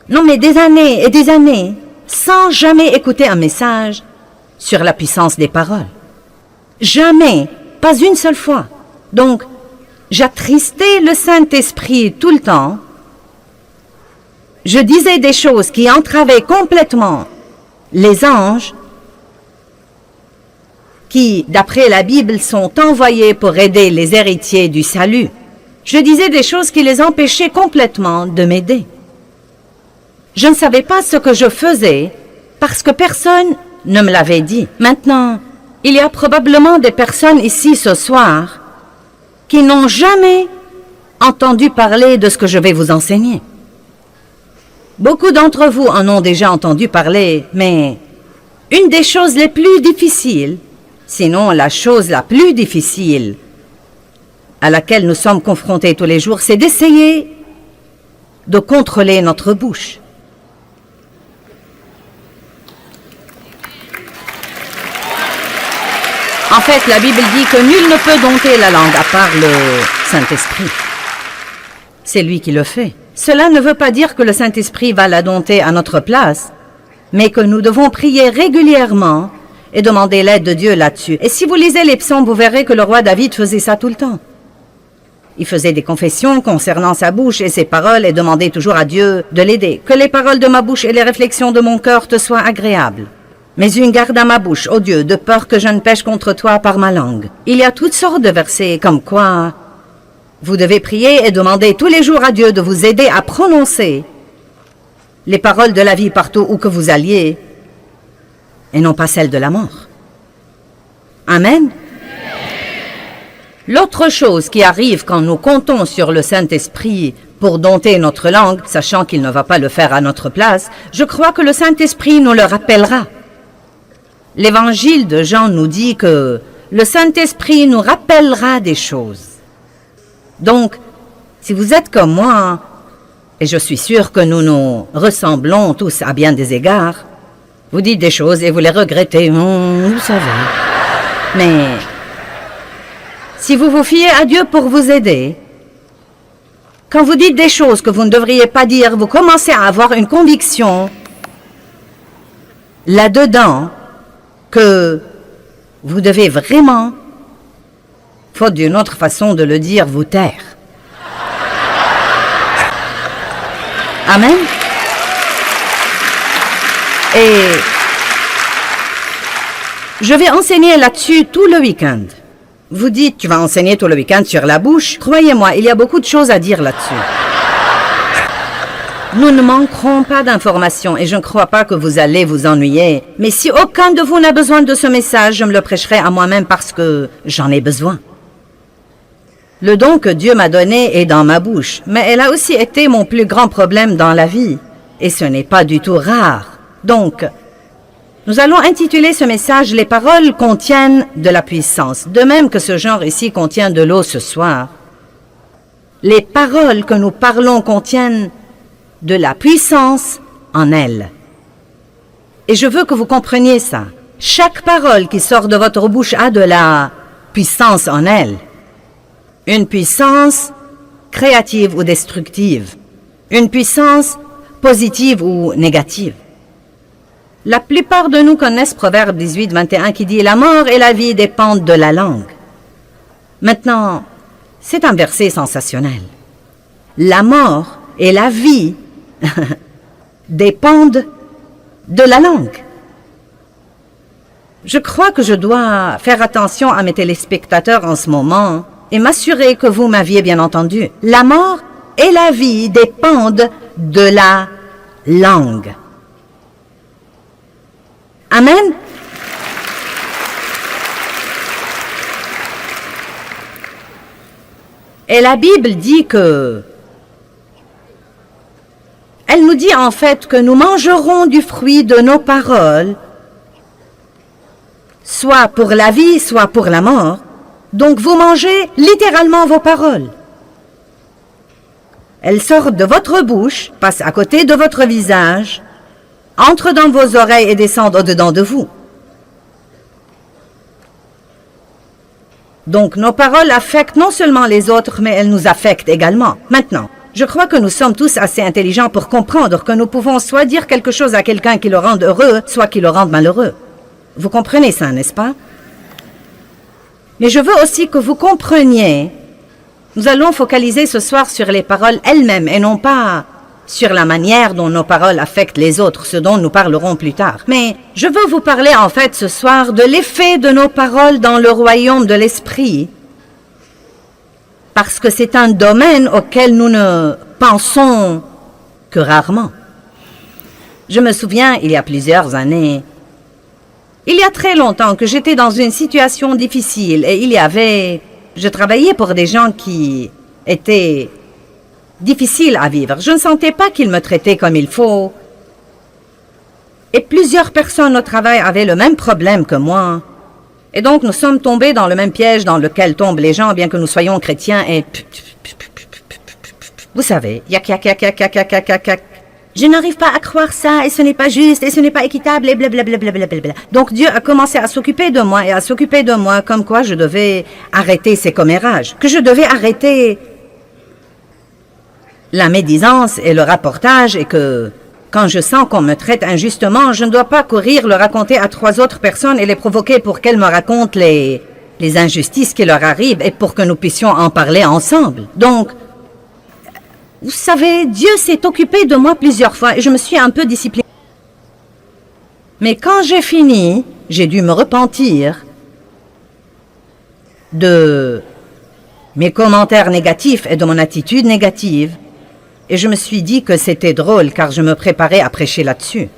Non, mais des années et des années, sans jamais écouter un message sur la puissance des paroles. Jamais, pas une seule fois. Donc, j'attristais le Saint-Esprit tout le temps. Je disais des choses qui entravaient complètement les anges qui, d'après la Bible, sont envoyés pour aider les héritiers du salut. Je disais des choses qui les empêchaient complètement de m'aider. Je ne savais pas ce que je faisais parce que personne ne me l'avait dit. Maintenant, il y a probablement des personnes ici ce soir qui n'ont jamais entendu parler de ce que je vais vous enseigner. Beaucoup d'entre vous en ont déjà entendu parler, mais une des choses les plus difficiles, sinon la chose la plus difficile à laquelle nous sommes confrontés tous les jours, c'est d'essayer de contrôler notre bouche. En fait, la Bible dit que nul ne peut dompter la langue à part le Saint-Esprit. C'est lui qui le fait. Cela ne veut pas dire que le Saint-Esprit va la dompter à notre place, mais que nous devons prier régulièrement et demander l'aide de Dieu là-dessus. Et si vous lisez les psaumes, vous verrez que le roi David faisait ça tout le temps. Il faisait des confessions concernant sa bouche et ses paroles et demandait toujours à Dieu de l'aider. Que les paroles de ma bouche et les réflexions de mon cœur te soient agréables. Mais une garde à ma bouche, ô Dieu, de peur que je ne pêche contre toi par ma langue. Il y a toutes sortes de versets comme quoi vous devez prier et demander tous les jours à Dieu de vous aider à prononcer les paroles de la vie partout où que vous alliez et non pas celles de la mort. Amen. L'autre chose qui arrive quand nous comptons sur le Saint-Esprit pour dompter notre langue, sachant qu'il ne va pas le faire à notre place, je crois que le Saint-Esprit nous le rappellera. L'Évangile de Jean nous dit que le Saint-Esprit nous rappellera des choses. Donc, si vous êtes comme moi, et je suis sûr que nous nous ressemblons tous à bien des égards, vous dites des choses et vous les regrettez, vous savez. Mais si vous vous fiez à Dieu pour vous aider, quand vous dites des choses que vous ne devriez pas dire, vous commencez à avoir une conviction là-dedans que vous devez vraiment, faute d'une autre façon de le dire, vous taire. Amen. Et je vais enseigner là-dessus tout le week-end. Vous dites, tu vas enseigner tout le week-end sur la bouche. Croyez-moi, il y a beaucoup de choses à dire là-dessus. Nous ne manquerons pas d'informations et je ne crois pas que vous allez vous ennuyer. Mais si aucun de vous n'a besoin de ce message, je me le prêcherai à moi-même parce que j'en ai besoin. Le don que Dieu m'a donné est dans ma bouche, mais elle a aussi été mon plus grand problème dans la vie. Et ce n'est pas du tout rare. Donc, nous allons intituler ce message « Les paroles contiennent de la puissance », de même que ce genre ici contient de l'eau ce soir. Les paroles que nous parlons contiennent de la puissance en elles. Et je veux que vous compreniez ça. Chaque parole qui sort de votre bouche a de la puissance en elle. Une puissance créative ou destructive. Une puissance positive ou négative. La plupart de nous connaissent Proverbe 18, 21 qui dit « La mort et la vie dépendent de la langue ». Maintenant, c'est un verset sensationnel. La mort et la vie dépendent de la langue. Je crois que je dois faire attention à mes téléspectateurs en ce moment et m'assurer que vous m'aviez bien entendu. La mort et la vie dépendent de la langue. Amen. Et la Bible dit que... Elle nous dit en fait que nous mangerons du fruit de nos paroles, soit pour la vie, soit pour la mort. Donc vous mangez littéralement vos paroles. Elles sortent de votre bouche, passent à côté de votre visage, entrent dans vos oreilles et descendent au-dedans de vous. Donc nos paroles affectent non seulement les autres, mais elles nous affectent également. Maintenant, Je crois que nous sommes tous assez intelligents pour comprendre que nous pouvons soit dire quelque chose à quelqu'un qui le rende heureux, soit qui le rende malheureux. Vous comprenez ça, n'est-ce pas? Mais je veux aussi que vous compreniez, nous allons focaliser ce soir sur les paroles elles-mêmes et non pas sur la manière dont nos paroles affectent les autres, ce dont nous parlerons plus tard. Mais je veux vous parler en fait ce soir de l'effet de nos paroles dans le royaume de l'esprit, parce que c'est un domaine auquel nous ne pensons que rarement. Je me souviens, il y a plusieurs années, il y a très longtemps que j'étais dans une situation difficile et je travaillais pour des gens qui étaient difficiles à vivre. Je ne sentais pas qu'ils me traitaient comme il faut. Et plusieurs personnes au travail avaient le même problème que moi. Et donc nous sommes tombés dans le même piège dans lequel tombent les gens, bien que nous soyons chrétiens et... Vous savez, yak yak yak yak yak yak yak yak yak. Je n'arrive pas à croire ça, et ce n'est pas juste, et ce n'est pas équitable, et blablabla. Donc Dieu a commencé à s'occuper de moi, et à s'occuper de moi, comme quoi je devais arrêter ces commérages, que je devais arrêter la médisance et le rapportage, et que quand je sens qu'on me traite injustement, je ne dois pas courir le raconter à 3 autres personnes et les provoquer pour qu'elles me racontent les injustices qui leur arrivent, et pour que nous puissions en parler ensemble. Donc, vous savez, Dieu s'est occupé de moi plusieurs fois et je me suis un peu disciplinée. Mais quand j'ai fini, j'ai dû me repentir de mes commentaires négatifs et de mon attitude négative. Et je me suis dit que c'était drôle car je me préparais à prêcher là-dessus.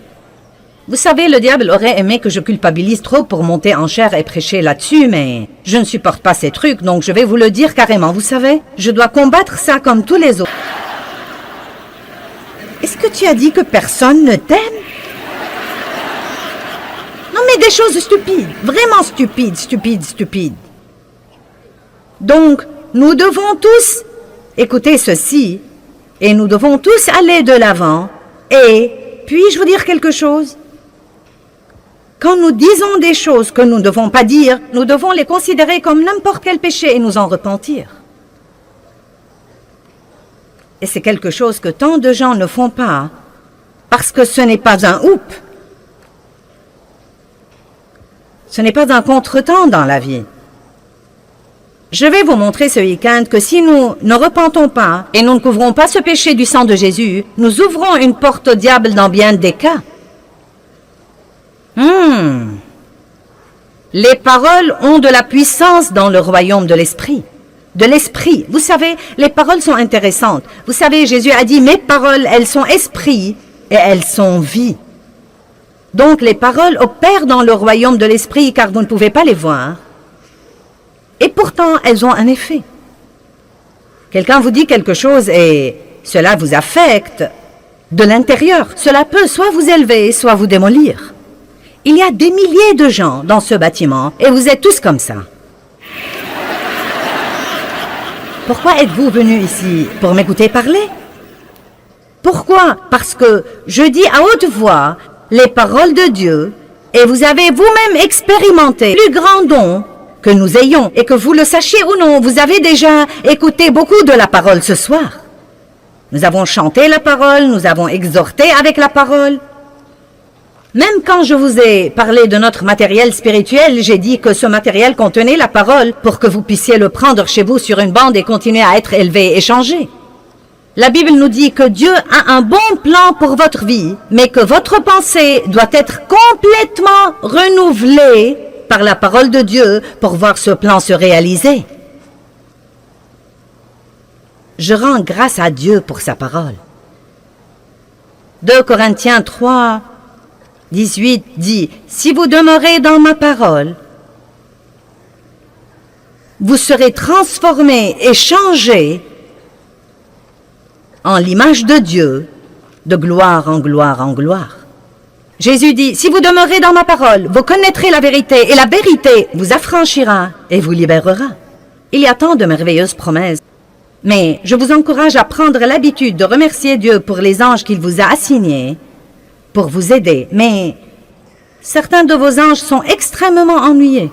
Vous savez, le diable aurait aimé que je culpabilise trop pour monter en chair et prêcher là-dessus, mais je ne supporte pas ces trucs, donc je vais vous le dire carrément. Vous savez, je dois combattre ça comme tous les autres. Est-ce que tu as dit que personne ne t'aime? Non, mais des choses stupides, vraiment stupides. Donc, nous devons tous écouter ceci, et nous devons tous aller de l'avant. Et, puis-je vous dire quelque chose? Quand nous disons des choses que nous ne devons pas dire, nous devons les considérer comme n'importe quel péché et nous en repentir. Et c'est quelque chose que tant de gens ne font pas, parce que ce n'est pas un oup. Ce n'est pas un contretemps dans la vie. Je vais vous montrer ce week-end que si nous ne repentons pas et nous ne couvrons pas ce péché du sang de Jésus, nous ouvrons une porte au diable dans bien des cas. Les paroles ont de la puissance dans le royaume de l'esprit. De l'esprit. Vous savez, les paroles sont intéressantes. Vous savez, Jésus a dit, mes paroles, elles sont esprit et elles sont vie. Donc, les paroles opèrent dans le royaume de l'esprit car vous ne pouvez pas les voir. Et pourtant, elles ont un effet. Quelqu'un vous dit quelque chose et cela vous affecte de l'intérieur. Cela peut soit vous élever, soit vous démolir. Il y a des milliers de gens dans ce bâtiment et vous êtes tous comme ça. Pourquoi êtes-vous venus ici? Pour m'écouter parler? Pourquoi? Parce que je dis à haute voix les paroles de Dieu et vous avez vous-même expérimenté le plus grand don que nous ayons. Et que vous le sachiez ou non, vous avez déjà écouté beaucoup de la parole ce soir. Nous avons chanté la parole, nous avons exhorté avec la parole. Même quand je vous ai parlé de notre matériel spirituel, j'ai dit que ce matériel contenait la parole pour que vous puissiez le prendre chez vous sur une bande et continuer à être élevé et changé. La Bible nous dit que Dieu a un bon plan pour votre vie, mais que votre pensée doit être complètement renouvelée par la parole de Dieu pour voir ce plan se réaliser. Je rends grâce à Dieu pour sa parole. 2 Corinthiens 3, 18 dit, « Si vous demeurez dans ma parole, vous serez transformés et changés en l'image de Dieu, de gloire en gloire en gloire. » Jésus dit, « Si vous demeurez dans ma parole, vous connaîtrez la vérité, et la vérité vous affranchira et vous libérera. » Il y a tant de merveilleuses promesses. Mais je vous encourage à prendre l'habitude de remercier Dieu pour les anges qu'il vous a assignés, pour vous aider, mais certains de vos anges sont extrêmement ennuyés.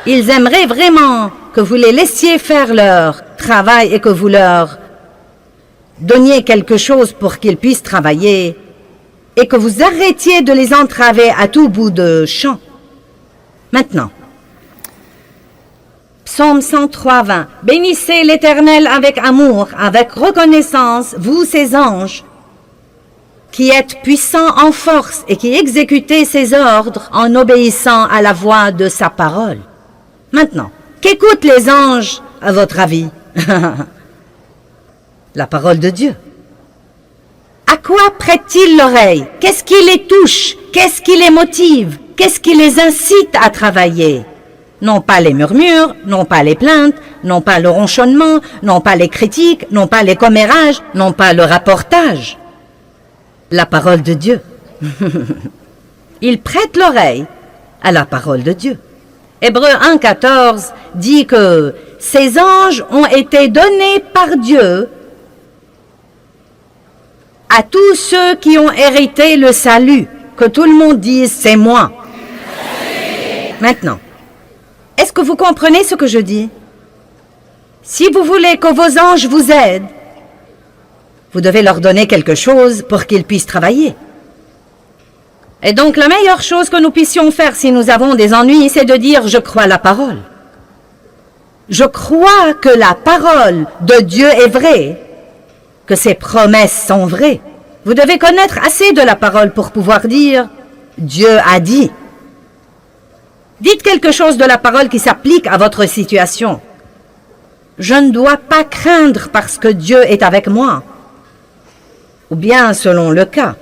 Ils aimeraient vraiment que vous les laissiez faire leur travaillent et que vous leur donniez quelque chose pour qu'ils puissent travailler et que vous arrêtiez de les entraver à tout bout de champ. Maintenant, Psaume 103, 20. Bénissez l'Éternel avec amour, avec reconnaissance, vous ses anges, qui êtes puissants en force et qui exécutez ses ordres en obéissant à la voix de sa parole. Maintenant, qu'écoutent les anges, à votre avis? La parole de Dieu. À quoi prêtent-ils l'oreille? Qu'est-ce qui les touche? Qu'est-ce qui les motive? Qu'est-ce qui les incite à travailler? Non pas les murmures, non pas les plaintes, non pas le ronchonnement, non pas les critiques, non pas les commérages, non pas le rapportage. La parole de Dieu. Ils prêtent l'oreille à la parole de Dieu. Hébreux 1,14 dit que ces anges ont été donnés par Dieu à tous ceux qui ont hérité le salut. Que tout le monde dise, c'est moi. Maintenant, est-ce que vous comprenez ce que je dis? Si vous voulez que vos anges vous aident, vous devez leur donner quelque chose pour qu'ils puissent travailler. Et donc, la meilleure chose que nous puissions faire si nous avons des ennuis, c'est de dire « Je crois la parole ». Je crois que la parole de Dieu est vraie, que ses promesses sont vraies. Vous devez connaître assez de la parole pour pouvoir dire « Dieu a dit ». Dites quelque chose de la parole qui s'applique à votre situation. Je ne dois pas craindre parce que Dieu est avec moi. Ou bien, selon le cas,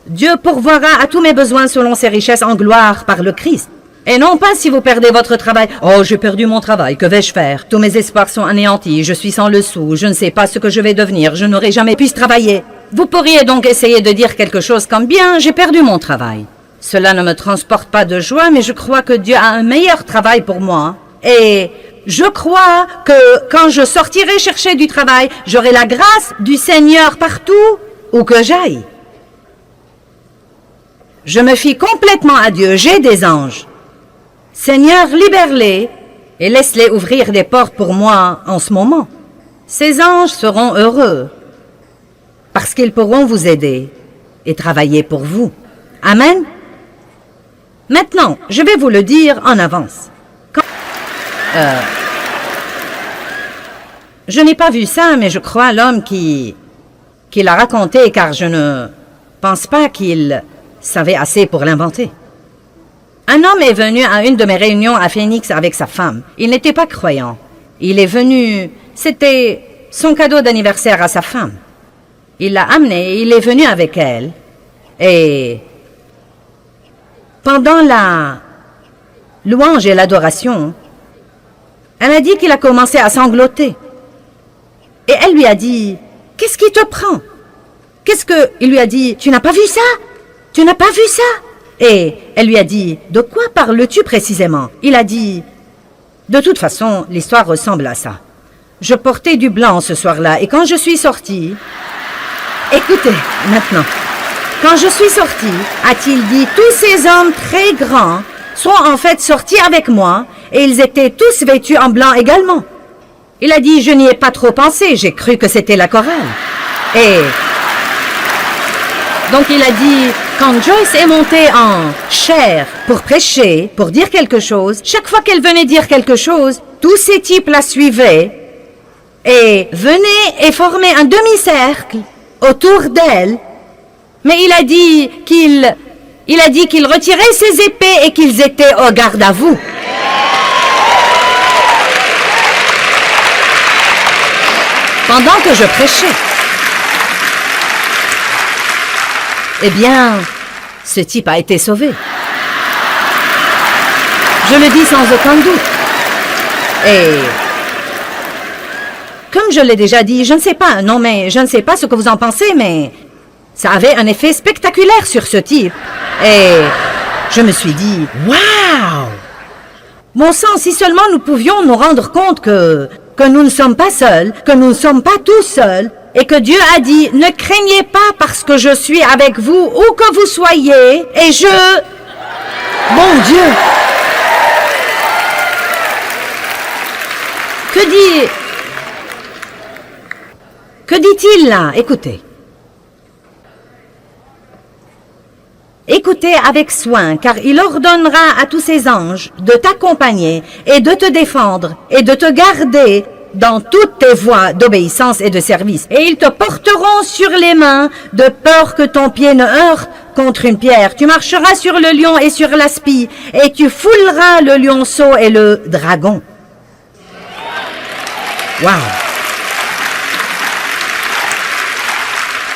Dieu pourvoira à tous mes besoins selon ses richesses en gloire par le Christ. Et non pas si vous perdez votre travail. Oh, j'ai perdu mon travail, que vais-je faire? Tous mes espoirs sont anéantis, je suis sans le sou, je ne sais pas ce que je vais devenir, je n'aurai jamais pu travailler. Vous pourriez donc essayer de dire quelque chose comme « Bien, j'ai perdu mon travail ». Cela ne me transporte pas de joie, mais je crois que Dieu a un meilleur travail pour moi. Et je crois que quand je sortirai chercher du travail, j'aurai la grâce du Seigneur partout où que j'aille. Je me fie complètement à Dieu, j'ai des anges. Seigneur, libère-les et laisse-les ouvrir des portes pour moi en ce moment. Ces anges seront heureux parce qu'ils pourront vous aider et travailler pour vous. Amen. Maintenant, je vais vous le dire en avance. Je n'ai pas vu ça, mais je crois l'homme qui l'a raconté, car je ne pense pas qu'il savait assez pour l'inventer. Un homme est venu à une de mes réunions à Phoenix avec sa femme. Il n'était pas croyant. Il est venu, c'était son cadeau d'anniversaire à sa femme. Il l'a amené, il est venu avec elle, et pendant la louange et l'adoration, elle a dit qu'il a commencé à sangloter. Et elle lui a dit, « Qu'est-ce qui te prend? » Il lui a dit, « Tu n'as pas vu ça? Tu n'as pas vu ça? » Et elle lui a dit, « De quoi parles-tu précisément? » Il a dit, « De toute façon, l'histoire ressemble à ça. Je portais du blanc ce soir-là, et quand je suis sortie... » Écoutez, maintenant... Quand je suis sortie, a-t-il dit, tous ces hommes très grands sont en fait sortis avec moi et ils étaient tous vêtus en blanc également. Il a dit, je n'y ai pas trop pensé, j'ai cru que c'était la chorale. Et donc il a dit, quand Joyce est montée en chair pour prêcher, pour dire quelque chose, chaque fois qu'elle venait dire quelque chose, tous ces types la suivaient et venaient et formaient un demi-cercle autour d'elle. Mais il a dit qu'il retirait ses épées et qu'ils étaient au garde à vous. Pendant que je prêchais. Eh bien, ce type a été sauvé. Je le dis sans aucun doute. Et comme je l'ai déjà dit, je ne sais pas ce que vous en pensez, mais ça avait un effet spectaculaire sur ce type. Et je me suis dit, « Waouh! Bon sang, si seulement nous pouvions nous rendre compte que nous ne sommes pas seuls, que nous ne sommes pas tous seuls, et que Dieu a dit, ne craignez pas parce que je suis avec vous, où que vous soyez, et je... Bon Dieu! Que Que dit-il là? Écoutez. Écoutez avec soin, car il ordonnera à tous ses anges de t'accompagner et de te défendre et de te garder dans toutes tes voies d'obéissance et de service. Et ils te porteront sur les mains de peur que ton pied ne heurte contre une pierre. Tu marcheras sur le lion et sur l'aspi et tu fouleras le lionceau et le dragon. Wow!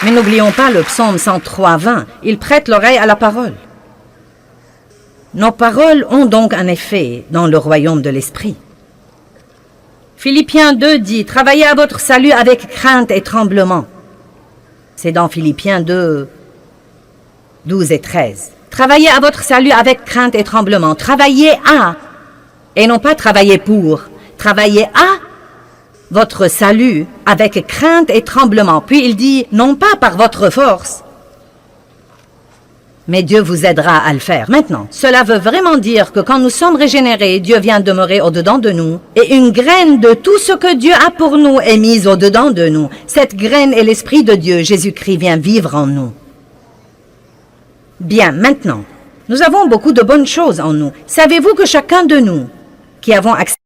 Mais n'oublions pas le psaume 103, 20. Il prête l'oreille à la parole. Nos paroles ont donc un effet dans le royaume de l'esprit. Philippiens 2 dit, travaillez à votre salut avec crainte et tremblement. C'est dans Philippiens 2, 12 et 13. Travaillez à votre salut avec crainte et tremblement. Travaillez à, et non pas travailler pour. Travaillez à votre salut avec crainte et tremblement. Puis il dit, non pas par votre force, mais Dieu vous aidera à le faire. Maintenant, cela veut vraiment dire que quand nous sommes régénérés, Dieu vient demeurer au-dedans de nous, et une graine de tout ce que Dieu a pour nous est mise au-dedans de nous. Cette graine est l'Esprit de Dieu. Jésus-Christ vient vivre en nous. Bien, maintenant, nous avons beaucoup de bonnes choses en nous. Savez-vous que chacun de nous qui avons accès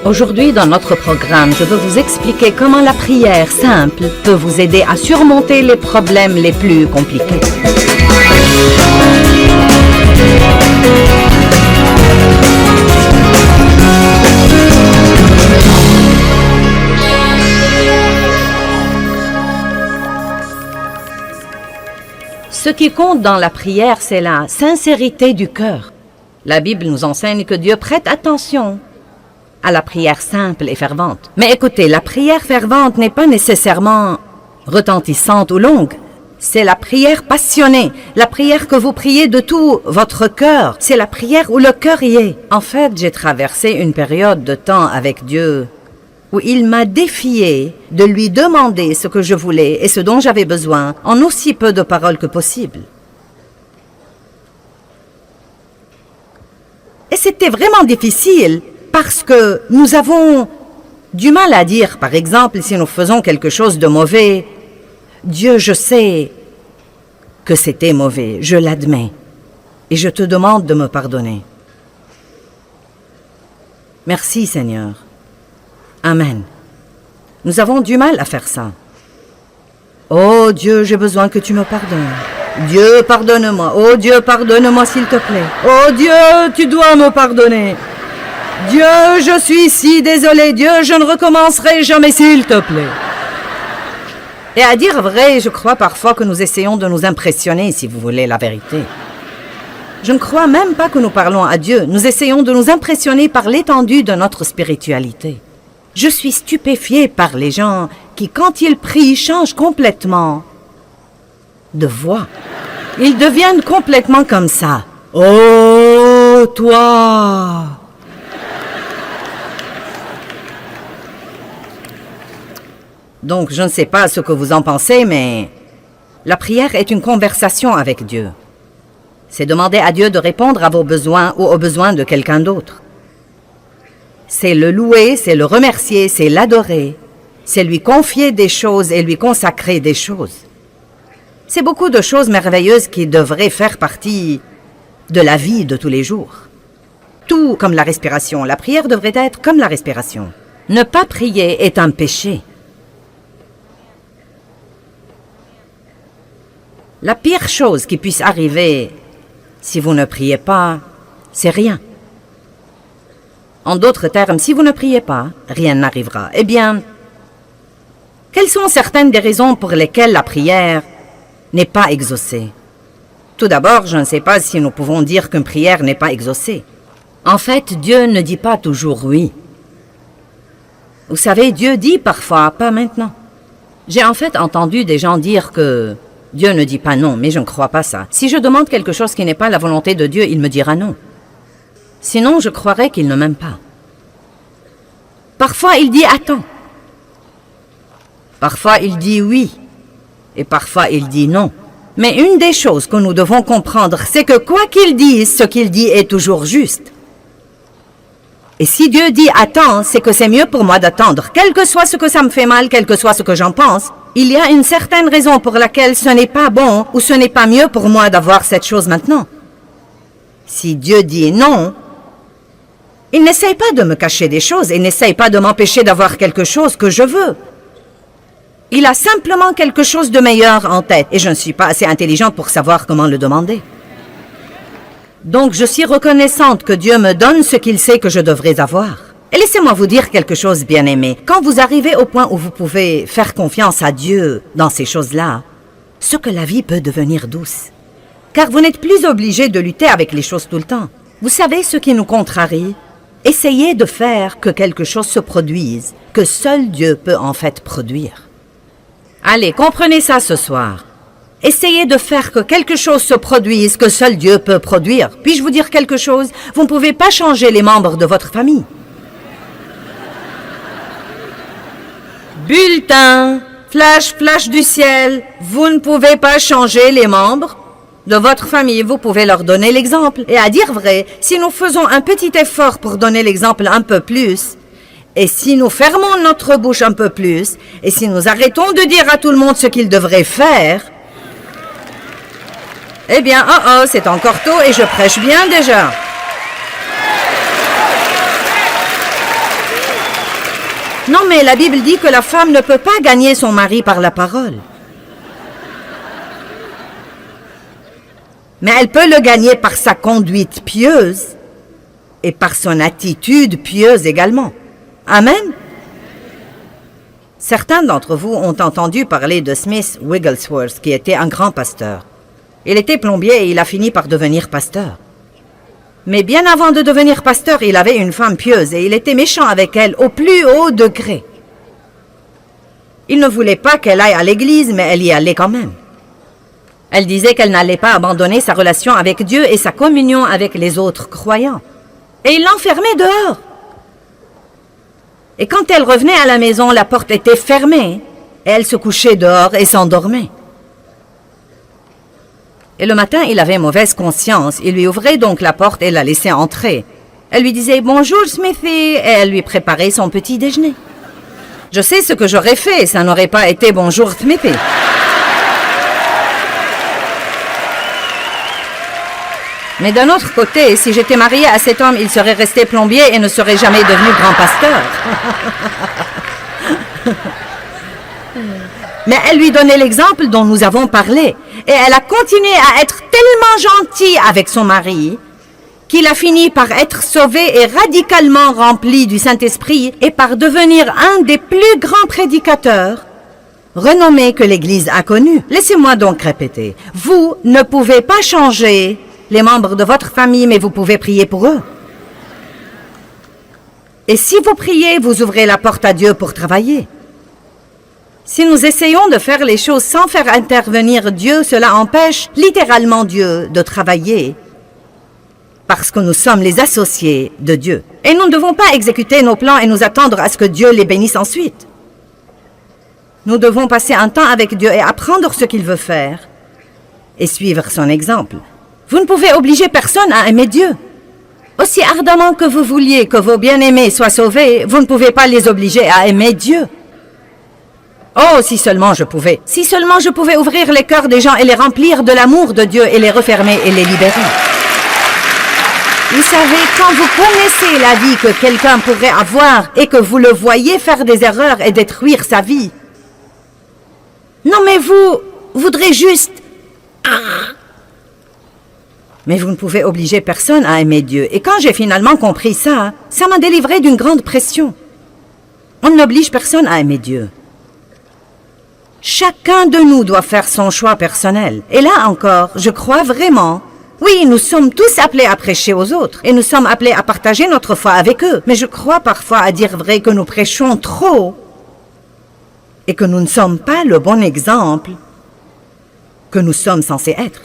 Aujourd'hui, dans notre programme, je veux vous expliquer comment la prière simple peut vous aider à surmonter les problèmes les plus compliqués. Ce qui compte dans la prière, c'est la sincérité du cœur. La Bible nous enseigne que Dieu prête attention à la prière simple et fervente. Mais écoutez, la prière fervente n'est pas nécessairement retentissante ou longue. C'est la prière passionnée, la prière que vous priez de tout votre cœur. C'est la prière où le cœur y est. En fait, j'ai traversé une période de temps avec Dieu où il m'a défié de lui demander ce que je voulais et ce dont j'avais besoin en aussi peu de paroles que possible. Et c'était vraiment difficile parce que nous avons du mal à dire, par exemple, si nous faisons quelque chose de mauvais, « Dieu, je sais que c'était mauvais, je l'admets, et je te demande de me pardonner. » Merci, Seigneur. Amen. Nous avons du mal à faire ça. « Oh Dieu, j'ai besoin que tu me pardonnes. Dieu, pardonne-moi. Oh Dieu, pardonne-moi s'il te plaît. Oh Dieu, tu dois me pardonner. Dieu, je suis si désolé. Dieu, je ne recommencerai jamais, s'il te plaît. » Et à dire vrai, je crois parfois que nous essayons de nous impressionner, si vous voulez la vérité. Je ne crois même pas que nous parlons à Dieu. Nous essayons de nous impressionner par l'étendue de notre spiritualité. Je suis stupéfiée par les gens qui, quand ils prient, changent complètement de voix. Ils deviennent complètement comme ça. « Oh, toi !» Donc, je ne sais pas ce que vous en pensez, mais la prière est une conversation avec Dieu. C'est demander à Dieu de répondre à vos besoins ou aux besoins de quelqu'un d'autre. C'est le louer, c'est le remercier, c'est l'adorer. C'est lui confier des choses et lui consacrer des choses. C'est beaucoup de choses merveilleuses qui devraient faire partie de la vie de tous les jours. Tout comme la respiration. La prière devrait être comme la respiration. Ne pas prier est un péché. La pire chose qui puisse arriver si vous ne priez pas, c'est rien. En d'autres termes, si vous ne priez pas, rien n'arrivera. Eh bien, quelles sont certaines des raisons pour lesquelles la prière n'est pas exaucée? Tout d'abord, je ne sais pas si nous pouvons dire qu'une prière n'est pas exaucée. En fait, Dieu ne dit pas toujours oui. Vous savez, Dieu dit parfois, pas maintenant. J'ai en fait entendu des gens dire que Dieu ne dit pas non, mais je ne crois pas ça. Si je demande quelque chose qui n'est pas la volonté de Dieu, il me dira non. Sinon, je croirais qu'il ne m'aime pas. Parfois, il dit attends. Parfois, il dit oui. Et parfois, il dit non. Mais une des choses que nous devons comprendre, c'est que quoi qu'il dise, ce qu'il dit est toujours juste. Et si Dieu dit « attends », c'est que c'est mieux pour moi d'attendre. Quel que soit ce que ça me fait mal, quel que soit ce que j'en pense, il y a une certaine raison pour laquelle ce n'est pas bon ou ce n'est pas mieux pour moi d'avoir cette chose maintenant. Si Dieu dit non, il n'essaye pas de me cacher des choses, il n'essaye pas de m'empêcher d'avoir quelque chose que je veux. Il a simplement quelque chose de meilleur en tête et je ne suis pas assez intelligente pour savoir comment le demander. Donc je suis reconnaissante que Dieu me donne ce qu'il sait que je devrais avoir. Et laissez-moi vous dire quelque chose, bien-aimé. Quand vous arrivez au point où vous pouvez faire confiance à Dieu dans ces choses-là, ce que la vie peut devenir douce. Car vous n'êtes plus obligé de lutter avec les choses tout le temps. Vous savez ce qui nous contrarie? Essayez de faire que quelque chose se produise, que seul Dieu peut en fait produire. Allez, comprenez ça ce soir. Essayez de faire que quelque chose se produise que seul Dieu peut produire. Puis-je vous dire quelque chose? Vous ne pouvez pas changer les membres de votre famille. Bulletin, flash, flash du ciel. Vous ne pouvez pas changer les membres de votre famille. Vous pouvez leur donner l'exemple. Et à dire vrai, si nous faisons un petit effort pour donner l'exemple un peu plus, et si nous fermons notre bouche un peu plus, et si nous arrêtons de dire à tout le monde ce qu'ils devraient faire, eh bien, c'est encore tôt et je prêche bien déjà. Non, mais la Bible dit que la femme ne peut pas gagner son mari par la parole. Mais elle peut le gagner par sa conduite pieuse et par son attitude pieuse également. Amen. Certains d'entre vous ont entendu parler de Smith Wigglesworth, qui était un grand pasteur. Il était plombier et il a fini par devenir pasteur. Mais bien avant de devenir pasteur, il avait une femme pieuse et il était méchant avec elle au plus haut degré. Il ne voulait pas qu'elle aille à l'église, mais elle y allait quand même. Elle disait qu'elle n'allait pas abandonner sa relation avec Dieu et sa communion avec les autres croyants. Et il l'enfermait dehors. Et quand elle revenait à la maison, la porte était fermée et elle se couchait dehors et s'endormait. Et le matin, il avait mauvaise conscience. Il lui ouvrait donc la porte et la laissait entrer. Elle lui disait « Bonjour, Smithy » et elle lui préparait son petit déjeuner. Je sais ce que j'aurais fait, ça n'aurait pas été « Bonjour, Smithy ». Mais d'un autre côté, si j'étais mariée à cet homme, il serait resté plombier et ne serait jamais devenu grand pasteur. Mais elle lui donnait l'exemple dont nous avons parlé. Et elle a continué à être tellement gentille avec son mari qu'il a fini par être sauvé et radicalement rempli du Saint-Esprit et par devenir un des plus grands prédicateurs renommés que l'Église a connus. Laissez-moi donc répéter. Vous ne pouvez pas changer les membres de votre famille, mais vous pouvez prier pour eux. Et si vous priez, vous ouvrez la porte à Dieu pour travailler. Si nous essayons de faire les choses sans faire intervenir Dieu, cela empêche littéralement Dieu de travailler parce que nous sommes les associés de Dieu. Et nous ne devons pas exécuter nos plans et nous attendre à ce que Dieu les bénisse ensuite. Nous devons passer un temps avec Dieu et apprendre ce qu'il veut faire et suivre son exemple. Vous ne pouvez obliger personne à aimer Dieu. Aussi ardemment que vous vouliez que vos bien-aimés soient sauvés, vous ne pouvez pas les obliger à aimer Dieu. Oh, si seulement je pouvais. Si seulement je pouvais ouvrir les cœurs des gens et les remplir de l'amour de Dieu et les refermer et les libérer. Vous savez, quand vous connaissez la vie que quelqu'un pourrait avoir et que vous le voyez faire des erreurs et détruire sa vie, non mais vous voudrez juste... Mais vous ne pouvez obliger personne à aimer Dieu. Et quand j'ai finalement compris ça, ça m'a délivré d'une grande pression. On n'oblige personne à aimer Dieu. Chacun de nous doit faire son choix personnel. Et là encore, je crois vraiment, oui, nous sommes tous appelés à prêcher aux autres, et nous sommes appelés à partager notre foi avec eux. Mais je crois parfois, à dire vrai, que nous prêchons trop, et que nous ne sommes pas le bon exemple que nous sommes censés être.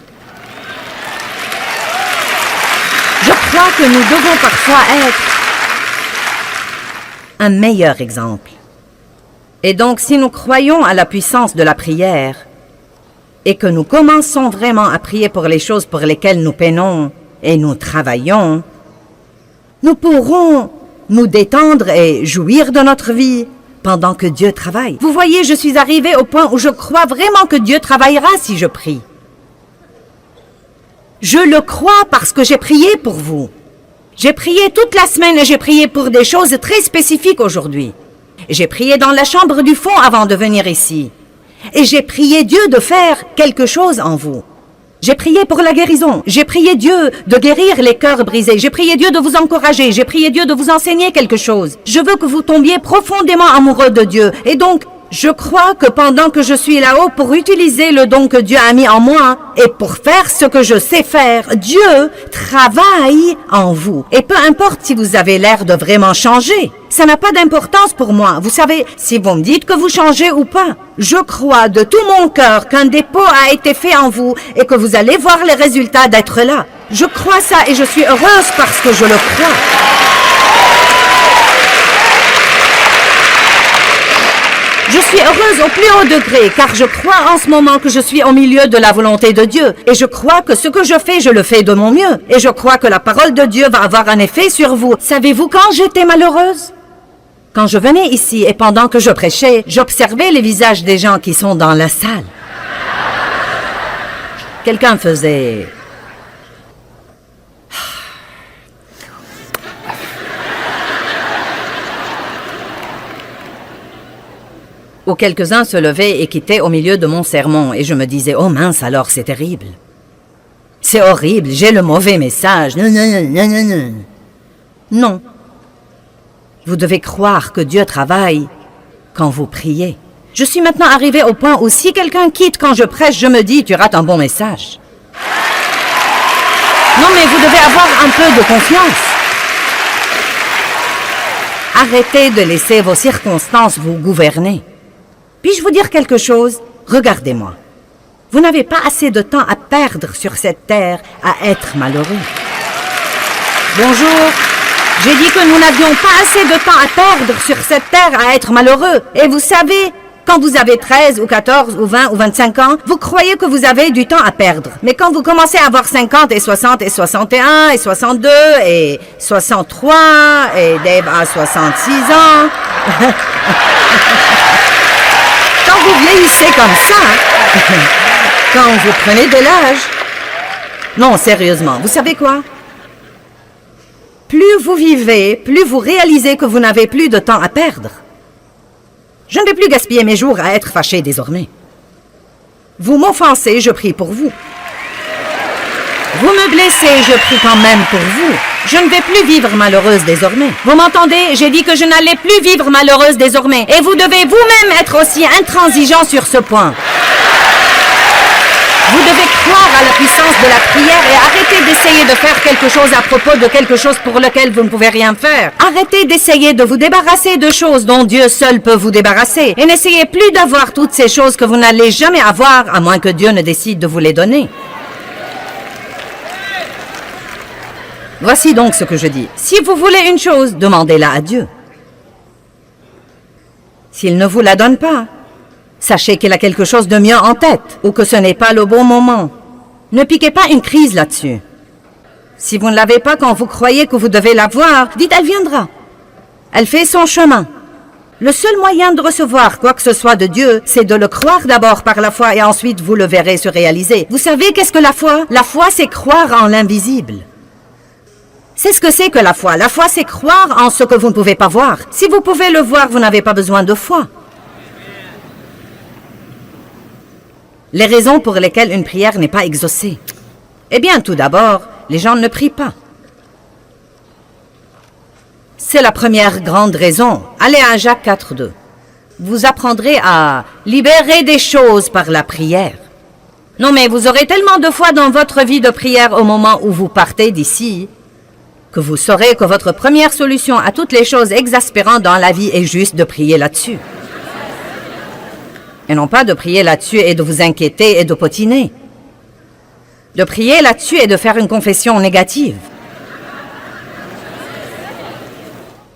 Je crois que nous devons parfois être un meilleur exemple. Et donc, si nous croyons à la puissance de la prière et que nous commençons vraiment à prier pour les choses pour lesquelles nous peinons et nous travaillons, nous pourrons nous détendre et jouir de notre vie pendant que Dieu travaille. Vous voyez, je suis arrivée au point où je crois vraiment que Dieu travaillera si je prie. Je le crois parce que j'ai prié pour vous. J'ai prié toute la semaine et j'ai prié pour des choses très spécifiques aujourd'hui. J'ai prié dans la chambre du fond avant de venir ici. Et j'ai prié Dieu de faire quelque chose en vous. J'ai prié pour la guérison. J'ai prié Dieu de guérir les cœurs brisés. J'ai prié Dieu de vous encourager. J'ai prié Dieu de vous enseigner quelque chose. Je veux que vous tombiez profondément amoureux de Dieu. Et donc, je crois que pendant que je suis là-haut pour utiliser le don que Dieu a mis en moi et pour faire ce que je sais faire, Dieu travaille en vous. Et peu importe si vous avez l'air de vraiment changer, ça n'a pas d'importance pour moi. Vous savez, si vous me dites que vous changez ou pas, je crois de tout mon cœur qu'un dépôt a été fait en vous et que vous allez voir les résultats d'être là. Je crois ça et je suis heureuse parce que je le crois. Je suis heureuse au plus haut degré, car je crois en ce moment que je suis au milieu de la volonté de Dieu. Et je crois que ce que je le fais de mon mieux. Et je crois que la parole de Dieu va avoir un effet sur vous. Savez-vous quand j'étais malheureuse? Quand je venais ici et pendant que je prêchais, j'observais les visages des gens qui sont dans la salle. Quelqu'un faisait... Ou quelques-uns se levaient et quittaient au milieu de mon sermon, et je me disais, oh mince alors, c'est terrible. C'est horrible, j'ai le mauvais message. Non. Vous devez croire que Dieu travaille quand vous priez. Je suis maintenant arrivée au point où si quelqu'un quitte quand je prêche, je me dis, tu rates un bon message. Non, mais vous devez avoir un peu de confiance. Arrêtez de laisser vos circonstances vous gouverner. Puis-je vous dire quelque chose? Regardez-moi. Vous n'avez pas assez de temps à perdre sur cette terre à être malheureux. Bonjour. J'ai dit que nous n'avions pas assez de temps à perdre sur cette terre à être malheureux. Et vous savez, quand vous avez 13 ou 14 ou 20 ou 25 ans, vous croyez que vous avez du temps à perdre. Mais quand vous commencez à avoir 50 et 60 et 61 et 62 et 63 et Dave a 66 ans... Quand vous vieillissez comme ça, quand vous prenez de l'âge... Non, sérieusement, vous savez quoi? Plus vous vivez, plus vous réalisez que vous n'avez plus de temps à perdre. Je ne vais plus gaspiller mes jours à être fâché désormais. Vous m'offensez, je prie pour vous. Vous me blessez, je prie quand même pour vous. Je ne vais plus vivre malheureuse désormais. Vous m'entendez? J'ai dit que je n'allais plus vivre malheureuse désormais. Et vous devez vous-même être aussi intransigeant sur ce point. Vous devez croire à la puissance de la prière et arrêter d'essayer de faire quelque chose à propos de quelque chose pour lequel vous ne pouvez rien faire. Arrêtez d'essayer de vous débarrasser de choses dont Dieu seul peut vous débarrasser. Et n'essayez plus d'avoir toutes ces choses que vous n'allez jamais avoir, à moins que Dieu ne décide de vous les donner. Voici donc ce que je dis. Si vous voulez une chose, demandez-la à Dieu. S'il ne vous la donne pas, sachez qu'il a quelque chose de mieux en tête, ou que ce n'est pas le bon moment. Ne piquez pas une crise là-dessus. Si vous ne l'avez pas quand vous croyez que vous devez l'avoir, dites « elle viendra ». Elle fait son chemin. Le seul moyen de recevoir quoi que ce soit de Dieu, c'est de le croire d'abord par la foi et ensuite vous le verrez se réaliser. Vous savez qu'est-ce que la foi? La foi, c'est croire en l'invisible. C'est ce que c'est que la foi. La foi, c'est croire en ce que vous ne pouvez pas voir. Si vous pouvez le voir, vous n'avez pas besoin de foi. Les raisons pour lesquelles une prière n'est pas exaucée. Eh bien, tout d'abord, les gens ne prient pas. C'est la première grande raison. Allez à Jacques 4:2. Vous apprendrez à libérer des choses par la prière. Non, mais vous aurez tellement de foi dans votre vie de prière au moment où vous partez d'ici que vous saurez que votre première solution à toutes les choses exaspérantes dans la vie est juste de prier là-dessus. Et non pas de prier là-dessus et de vous inquiéter et de potiner. De prier là-dessus et de faire une confession négative.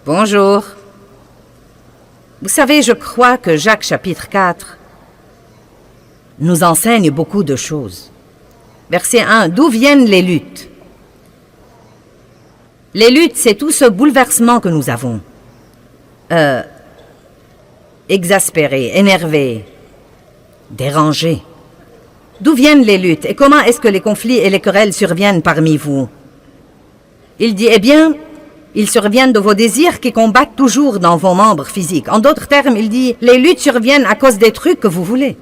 Bonjour. Vous savez, je crois que Jacques chapitre 4 nous enseigne beaucoup de choses. Verset 1, d'où viennent les luttes? Les luttes, c'est tout ce bouleversement que nous avons. Exaspéré, énervé, dérangé. D'où viennent les luttes et comment est-ce que les conflits et les querelles surviennent parmi vous? Il dit, eh bien, ils surviennent de vos désirs qui combattent toujours dans vos membres physiques. En d'autres termes, il dit, les luttes surviennent à cause des trucs que vous voulez.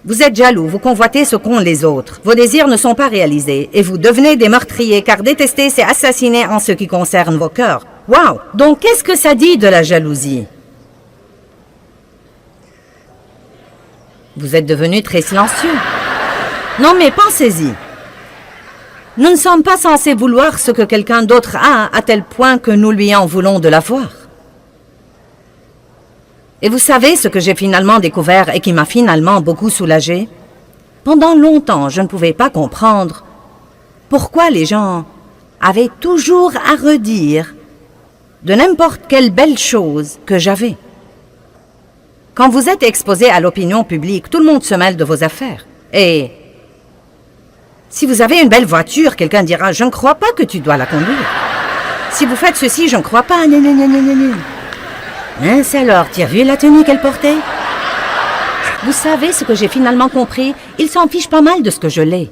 Vous êtes jaloux, vous convoitez ce qu'ont les autres. Vos désirs ne sont pas réalisés et vous devenez des meurtriers car détester, c'est assassiner en ce qui concerne vos cœurs. Waouh! Donc, qu'est-ce que ça dit de la jalousie? Vous êtes devenu très silencieux. Non, mais pensez-y. Nous ne sommes pas censés vouloir ce que quelqu'un d'autre a à tel point que nous lui en voulons de l'avoir. Et vous savez ce que j'ai finalement découvert et qui m'a finalement beaucoup soulagée? Pendant longtemps, je ne pouvais pas comprendre pourquoi les gens avaient toujours à redire de n'importe quelle belle chose que j'avais. Quand vous êtes exposé à l'opinion publique, tout le monde se mêle de vos affaires. Et si vous avez une belle voiture, quelqu'un dira « Je ne crois pas que tu dois la conduire. » Si vous faites ceci, je ne crois pas. Mince alors, tu as vu la tenue qu'elle portait? Vous savez ce que j'ai finalement compris? Ils s'en fichent pas mal de ce que je l'ai.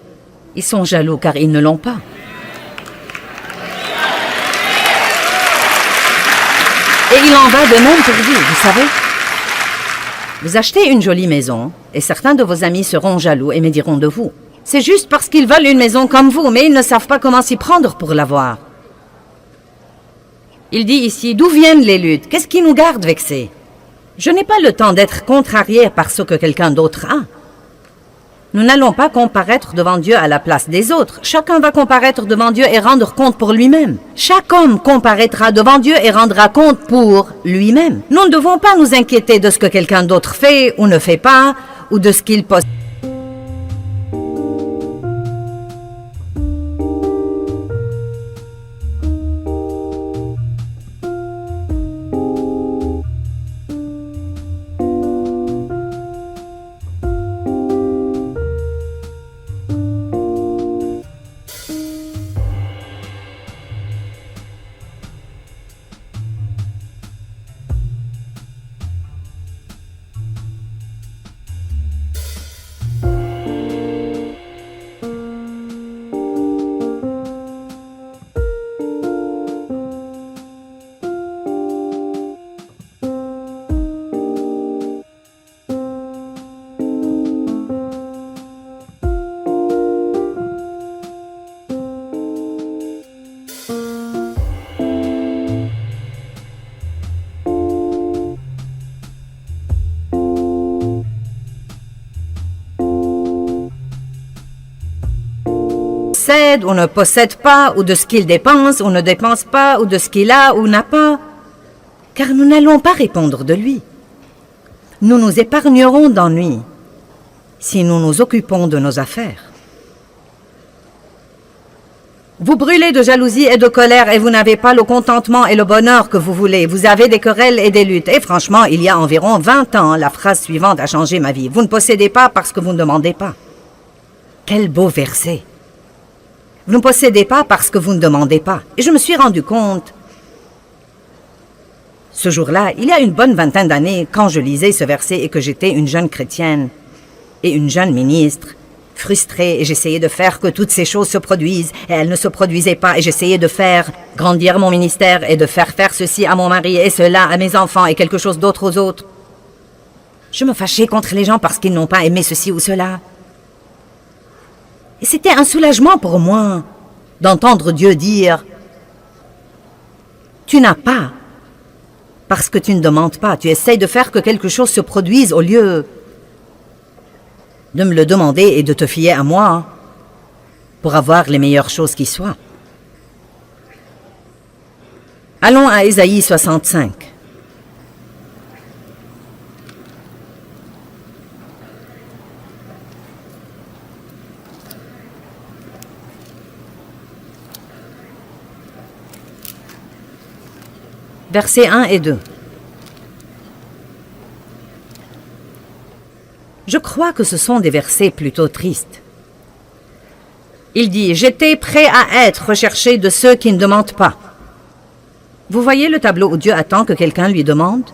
Ils sont jaloux car ils ne l'ont pas. Et il en va de même pour vous savez? Vous achetez une jolie maison, et certains de vos amis seront jaloux et me diront de vous. C'est juste parce qu'ils veulent une maison comme vous, mais ils ne savent pas comment s'y prendre pour l'avoir. Il dit ici, d'où viennent les luttes? Qu'est-ce qui nous garde vexés? Je n'ai pas le temps d'être contrarié par ce que quelqu'un d'autre a. Nous n'allons pas comparaître devant Dieu à la place des autres. Chacun va comparaître devant Dieu et rendre compte pour lui-même. Chaque homme comparaîtra devant Dieu et rendra compte pour lui-même. Nous ne devons pas nous inquiéter de ce que quelqu'un d'autre fait ou ne fait pas, ou de ce qu'il possède. Ou ne possède pas, ou de ce qu'il dépense, ou ne dépense pas, ou de ce qu'il a, ou n'a pas. Car nous n'allons pas répondre de lui. Nous nous épargnerons d'ennui si nous nous occupons de nos affaires. Vous brûlez de jalousie et de colère et vous n'avez pas le contentement et le bonheur que vous voulez. Vous avez des querelles et des luttes. Et franchement, il y a environ 20 ans, la phrase suivante a changé ma vie. Vous ne possédez pas parce que vous ne demandez pas. Quel beau verset! Vous ne possédez pas parce que vous ne demandez pas. Et je me suis rendu compte, ce jour-là, il y a une bonne vingtaine d'années, quand je lisais ce verset et que j'étais une jeune chrétienne et une jeune ministre, frustrée, et j'essayais de faire que toutes ces choses se produisent, et elles ne se produisaient pas, et j'essayais de faire grandir mon ministère et de faire ceci à mon mari et cela à mes enfants et quelque chose d'autre aux autres. Je me fâchais contre les gens parce qu'ils n'ont pas aimé ceci ou cela. Et c'était un soulagement pour moi d'entendre Dieu dire « Tu n'as pas parce que tu ne demandes pas. Tu essayes de faire que quelque chose se produise au lieu de me le demander et de te fier à moi pour avoir les meilleures choses qui soient. » Allons à Ésaïe 65. Versets 1 et 2. Je crois que ce sont des versets plutôt tristes. Il dit, j'étais prêt à être recherché de ceux qui ne demandent pas. Vous voyez le tableau où Dieu attend que quelqu'un lui demande?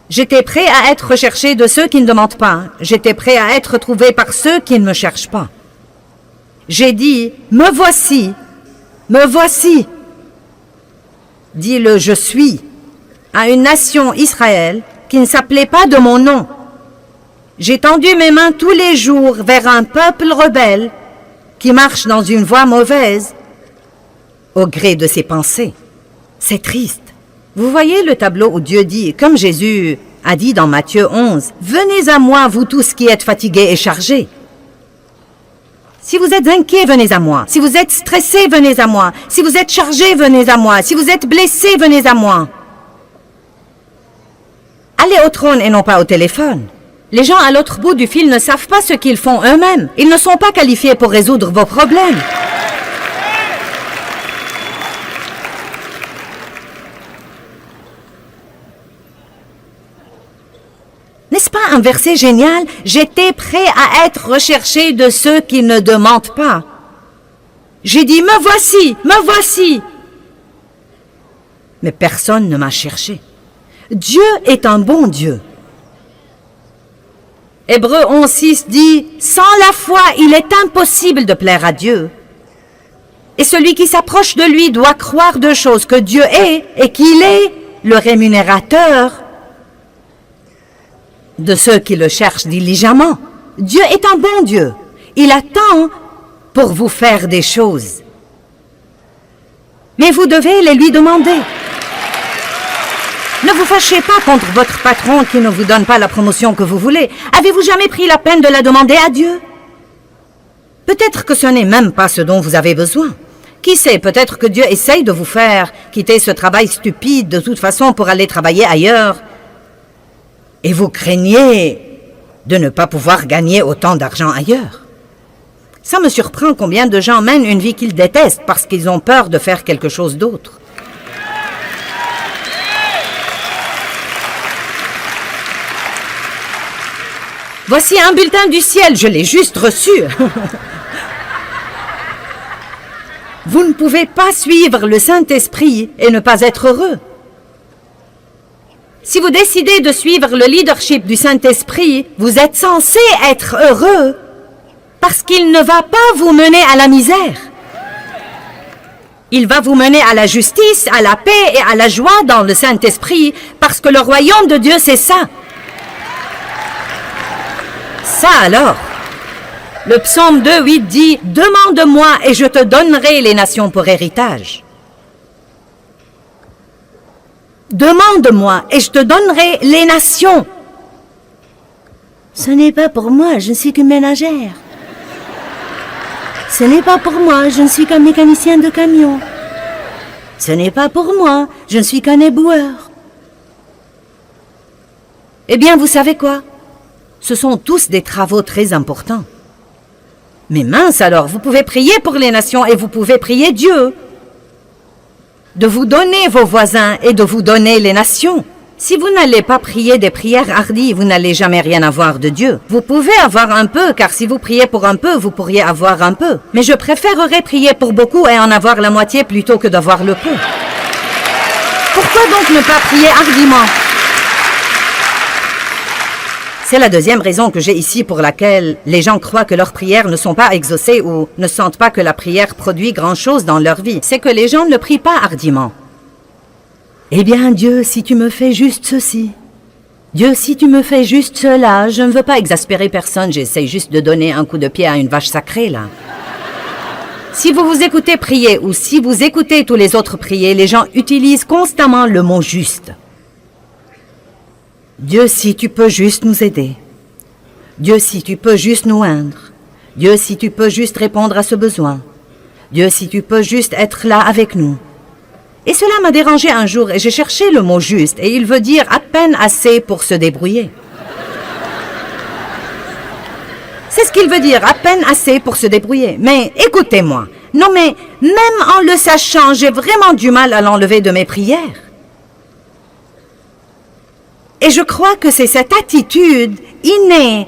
J'étais prêt à être recherché de ceux qui ne demandent pas. J'étais prêt à être trouvé par ceux qui ne me cherchent pas. J'ai dit, me voici, me voici. Dit le je suis à une nation Israël qui ne s'appelait pas de mon nom. J'ai tendu mes mains tous les jours vers un peuple rebelle qui marche dans une voie mauvaise au gré de ses pensées. C'est triste. Vous voyez le tableau où Dieu dit, comme Jésus a dit dans Matthieu 11, « Venez à moi, vous tous qui êtes fatigués et chargés. » Si vous êtes inquiets, venez à moi. Si vous êtes stressés, venez à moi. Si vous êtes chargés, venez à moi. Si vous êtes blessés, venez à moi. Allez au trône et non pas au téléphone. Les gens à l'autre bout du fil ne savent pas ce qu'ils font eux-mêmes. Ils ne sont pas qualifiés pour résoudre vos problèmes. N'est-ce pas un verset génial? J'étais prêt à être recherché de ceux qui ne demandent pas. J'ai dit, me voici, me voici. Mais personne ne m'a cherché. Dieu est un bon Dieu. Hébreux 11:6 dit, sans la foi, il est impossible de plaire à Dieu. Et celui qui s'approche de lui doit croire deux choses, que Dieu est et qu'il est le rémunérateur de ceux qui le cherchent diligemment. Dieu est un bon Dieu. Il attend pour vous faire des choses. Mais vous devez les lui demander. Ne vous fâchez pas contre votre patron qui ne vous donne pas la promotion que vous voulez. Avez-vous jamais pris la peine de la demander à Dieu? Peut-être que ce n'est même pas ce dont vous avez besoin. Qui sait, peut-être que Dieu essaye de vous faire quitter ce travail stupide de toute façon pour aller travailler ailleurs. Et vous craignez de ne pas pouvoir gagner autant d'argent ailleurs. Ça me surprend combien de gens mènent une vie qu'ils détestent parce qu'ils ont peur de faire quelque chose d'autre. Voici un bulletin du ciel, je l'ai juste reçu. Vous ne pouvez pas suivre le Saint-Esprit et ne pas être heureux. Si vous décidez de suivre le leadership du Saint-Esprit, vous êtes censé être heureux parce qu'il ne va pas vous mener à la misère. Il va vous mener à la justice, à la paix et à la joie dans le Saint-Esprit parce que le royaume de Dieu, c'est ça. Ça alors, le psaume 2:8 dit « Demande-moi et je te donnerai les nations pour héritage. » Demande-moi et je te donnerai les nations. Ce n'est pas pour moi, je ne suis qu'une ménagère. Ce n'est pas pour moi, je ne suis qu'un mécanicien de camion. Ce n'est pas pour moi, je ne suis qu'un éboueur. Eh bien, vous savez quoi? Ce sont tous des travaux très importants. Mais mince alors, vous pouvez prier pour les nations et vous pouvez prier Dieu de vous donner vos voisins et de vous donner les nations. Si vous n'allez pas prier des prières hardies, vous n'allez jamais rien avoir de Dieu. Vous pouvez avoir un peu, car si vous priez pour un peu, vous pourriez avoir un peu. Mais je préférerais prier pour beaucoup et en avoir la moitié plutôt que d'avoir le peu. Pourquoi donc ne pas prier hardiment? C'est la deuxième raison que j'ai ici pour laquelle les gens croient que leurs prières ne sont pas exaucées ou ne sentent pas que la prière produit grand-chose dans leur vie. C'est que les gens ne prient pas hardiment. Eh bien, Dieu, si tu me fais juste ceci. Dieu, si tu me fais juste cela. Je ne veux pas exaspérer personne, j'essaie juste de donner un coup de pied à une vache sacrée, là. Si vous vous écoutez prier ou si vous écoutez tous les autres prier, les gens utilisent constamment le mot « juste ». Dieu, si tu peux juste nous aider. Dieu, si tu peux juste nous oindre. Dieu, si tu peux juste répondre à ce besoin. Dieu, si tu peux juste être là avec nous. Et cela m'a dérangé un jour et j'ai cherché le mot « juste » et il veut dire à peine assez pour se débrouiller. C'est ce qu'il veut dire, à peine assez pour se débrouiller. Mais écoutez-moi, non mais même en le sachant, j'ai vraiment du mal à l'enlever de mes prières. Et je crois que c'est cette attitude innée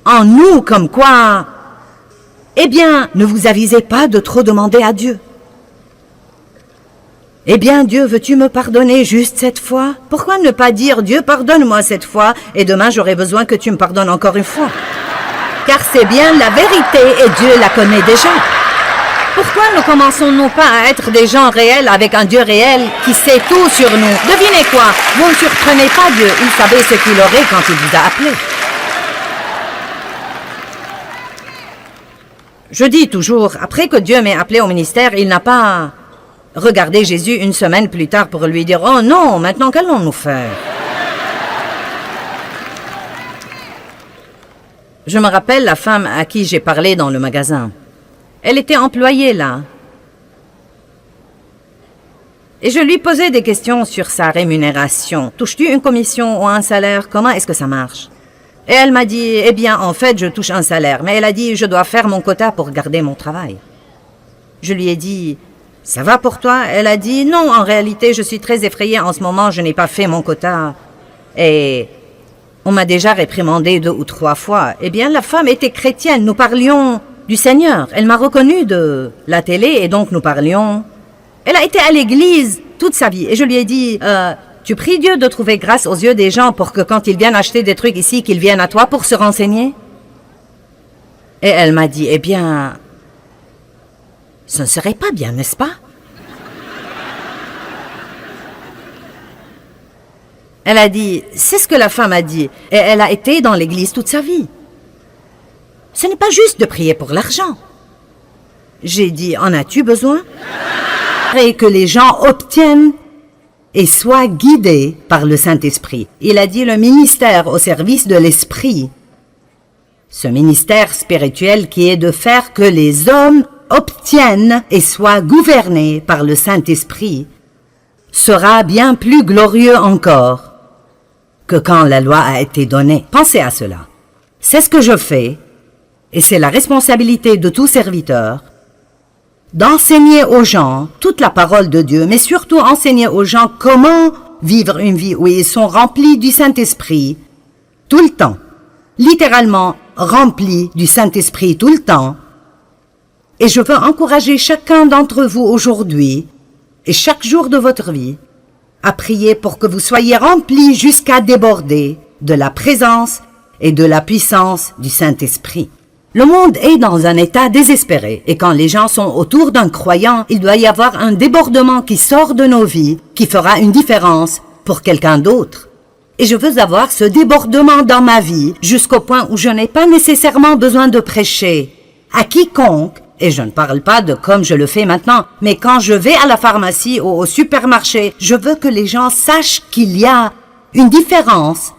en nous comme quoi Eh bien, ne vous avisez pas de trop demander à Dieu. Eh bien, Dieu, veux-tu me pardonner juste cette fois? Pourquoi ne pas dire, Dieu, pardonne-moi cette fois, et demain j'aurai besoin que tu me pardonnes encore une fois? Car c'est bien la vérité, et Dieu la connaît déjà. Pourquoi ne commençons-nous pas à être des gens réels avec un Dieu réel qui sait tout sur nous? Devinez quoi? Vous ne surprenez pas Dieu, il savait ce qu'il aurait quand il vous a appelé. Je dis toujours, après que Dieu m'ait appelé au ministère, il n'a pas regardé Jésus une semaine plus tard pour lui dire « Oh non, maintenant qu'allons-nous faire ?» Je me rappelle la femme à qui j'ai parlé dans le magasin. Elle était employée là. Et je lui posais des questions sur sa rémunération. Touches-tu une commission ou un salaire? Comment est-ce que ça marche? Et elle m'a dit, eh bien, en fait, je touche un salaire. Mais elle a dit, je dois faire mon quota pour garder mon travail. Je lui ai dit, ça va pour toi? Elle a dit, non, en réalité, je suis très effrayée en ce moment, je n'ai pas fait mon quota. Et on m'a déjà réprimandé 2 ou 3 fois. Eh bien, la femme était chrétienne, nous parlions du Seigneur. Elle m'a reconnu de la télé et donc nous parlions. Elle a été à l'église toute sa vie. Et je lui ai dit, tu pries Dieu de trouver grâce aux yeux des gens pour que quand ils viennent acheter des trucs ici, qu'ils viennent à toi pour se renseigner? Et elle m'a dit, eh bien, ce ne serait pas bien, n'est-ce pas? Elle a dit, c'est ce que la femme a dit. Et elle a été dans l'église toute sa vie. Ce n'est pas juste de prier pour l'argent. J'ai dit, en as-tu besoin? Et que les gens obtiennent et soient guidés par le Saint-Esprit. Il a dit le ministère au service de l'Esprit. Ce ministère spirituel qui est de faire que les hommes obtiennent et soient gouvernés par le Saint-Esprit sera bien plus glorieux encore que quand la loi a été donnée. Pensez à cela. C'est ce que je fais, et c'est la responsabilité de tout serviteur, d'enseigner aux gens toute la parole de Dieu, mais surtout enseigner aux gens comment vivre une vie où ils sont remplis du Saint-Esprit tout le temps, littéralement remplis du Saint-Esprit tout le temps. Et je veux encourager chacun d'entre vous aujourd'hui et chaque jour de votre vie à prier pour que vous soyez remplis jusqu'à déborder de la présence et de la puissance du Saint-Esprit. Le monde est dans un état désespéré et quand les gens sont autour d'un croyant, il doit y avoir un débordement qui sort de nos vies, qui fera une différence pour quelqu'un d'autre. Et je veux avoir ce débordement dans ma vie jusqu'au point où je n'ai pas nécessairement besoin de prêcher à quiconque, et je ne parle pas de comme je le fais maintenant, mais quand je vais à la pharmacie ou au supermarché, je veux que les gens sachent qu'il y a une différence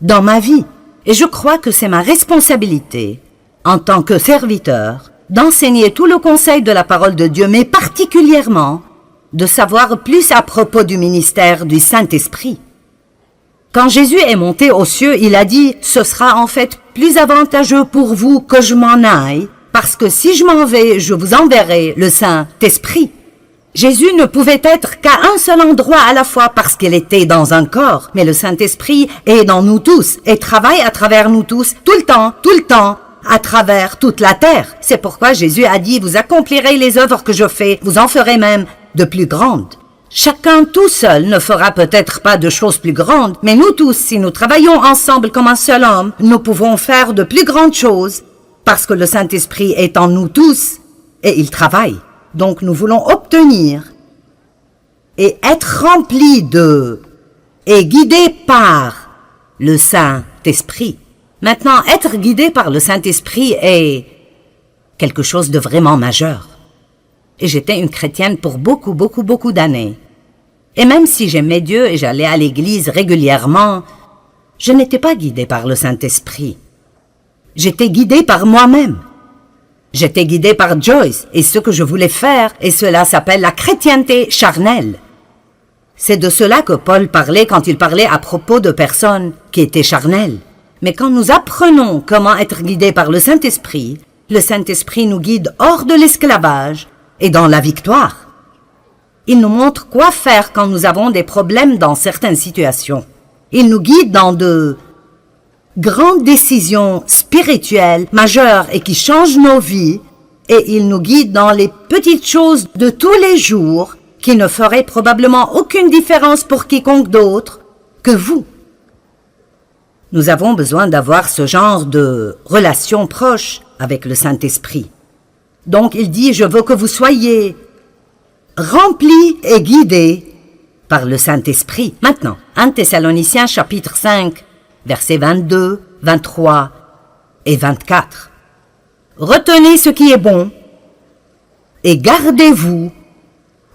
dans ma vie. Et je crois que c'est ma responsabilité en tant que serviteur, d'enseigner tout le conseil de la parole de Dieu, mais particulièrement de savoir plus à propos du ministère du Saint-Esprit. Quand Jésus est monté aux cieux, il a dit « Ce sera en fait plus avantageux pour vous que je m'en aille, parce que si je m'en vais, je vous enverrai le Saint-Esprit. » Jésus ne pouvait être qu'à un seul endroit à la fois parce qu'il était dans un corps, mais le Saint-Esprit est dans nous tous et travaille à travers nous tous, tout le temps, à travers toute la terre. C'est pourquoi Jésus a dit, vous accomplirez les œuvres que je fais, vous en ferez même de plus grandes. Chacun tout seul ne fera peut-être pas de choses plus grandes, mais nous tous, si nous travaillons ensemble comme un seul homme, nous pouvons faire de plus grandes choses parce que le Saint-Esprit est en nous tous et il travaille. Donc nous voulons obtenir et être remplis de et guidés par le Saint-Esprit. Maintenant, être guidé par le Saint-Esprit est quelque chose de vraiment majeur. Et j'étais une chrétienne pour beaucoup d'années. Et même si j'aimais Dieu et j'allais à l'église régulièrement, je n'étais pas guidée par le Saint-Esprit. J'étais guidée par moi-même. J'étais guidée par Joyce et ce que je voulais faire, et cela s'appelle la chrétienté charnelle. C'est de cela que Paul parlait quand il parlait à propos de personnes qui étaient charnelles. Mais quand nous apprenons comment être guidés par le Saint-Esprit nous guide hors de l'esclavage et dans la victoire. Il nous montre quoi faire quand nous avons des problèmes dans certaines situations. Il nous guide dans de grandes décisions spirituelles majeures et qui changent nos vies, et il nous guide dans les petites choses de tous les jours qui ne feraient probablement aucune différence pour quiconque d'autre que vous. Nous avons besoin d'avoir ce genre de relation proche avec le Saint-Esprit. Donc il dit, je veux que vous soyez remplis et guidés par le Saint-Esprit. Maintenant, 1 Thessaloniciens chapitre 5, versets 22, 23 et 24. Retenez ce qui est bon et gardez-vous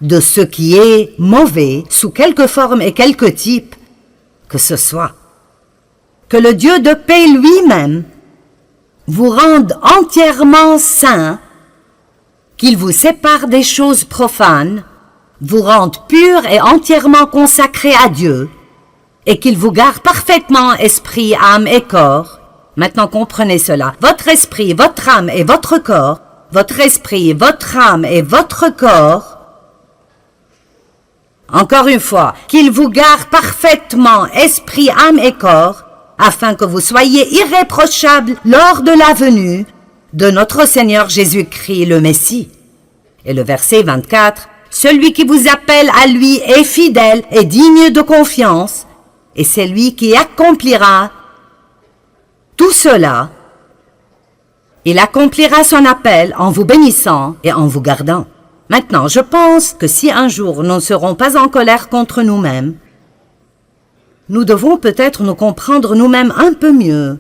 de ce qui est mauvais sous quelque forme et quelque type que ce soit. Que le Dieu de paix lui-même vous rende entièrement saints, qu'il vous sépare des choses profanes, vous rende purs et entièrement consacrés à Dieu, et qu'il vous garde parfaitement esprit, âme et corps. Maintenant comprenez cela. Votre esprit, votre âme et votre corps, votre esprit, votre âme et votre corps, encore une fois, qu'il vous garde parfaitement esprit, âme et corps, afin que vous soyez irréprochables lors de la venue de notre Seigneur Jésus-Christ le Messie. Et le verset 24, celui qui vous appelle à lui est fidèle et digne de confiance, et c'est lui qui accomplira tout cela. Il accomplira son appel en vous bénissant et en vous gardant. Maintenant, je pense que si un jour nous ne serons pas en colère contre nous-mêmes, nous devons peut-être nous comprendre nous-mêmes un peu mieux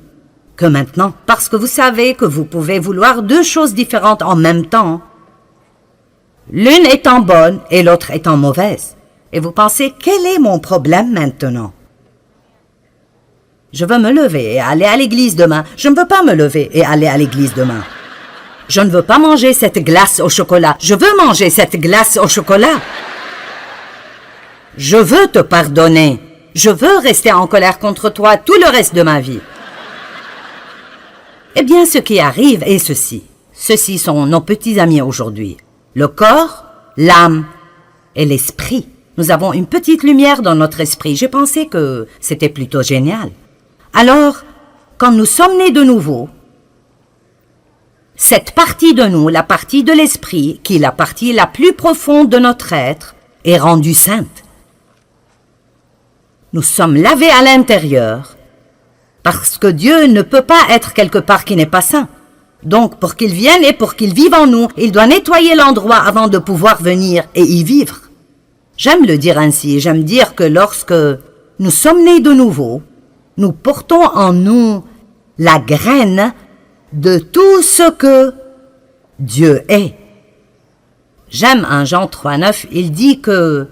que maintenant, parce que vous savez que vous pouvez vouloir deux choses différentes en même temps, l'une étant bonne et l'autre étant mauvaise. Et vous pensez, quel est mon problème maintenant? Je veux me lever et aller à l'église demain. Je ne veux pas me lever et aller à l'église demain. Je ne veux pas manger cette glace au chocolat. Je veux manger cette glace au chocolat. Je veux te pardonner. Je veux rester en colère contre toi tout le reste de ma vie. Eh bien, ce qui arrive est ceci. Ceux-ci sont nos petits amis aujourd'hui. Le corps, l'âme et l'esprit. Nous avons une petite lumière dans notre esprit. J'ai pensé que c'était plutôt génial. Alors, quand nous sommes nés de nouveau, cette partie de nous, la partie de l'esprit, qui est la partie la plus profonde de notre être, est rendue sainte. Nous sommes lavés à l'intérieur, parce que Dieu ne peut pas être quelque part qui n'est pas saint. Donc, pour qu'il vienne et pour qu'il vive en nous, il doit nettoyer l'endroit avant de pouvoir venir et y vivre. J'aime le dire ainsi, j'aime dire que lorsque nous sommes nés de nouveau, nous portons en nous la graine de tout ce que Dieu est. J'aime un Jean 3,9, il dit que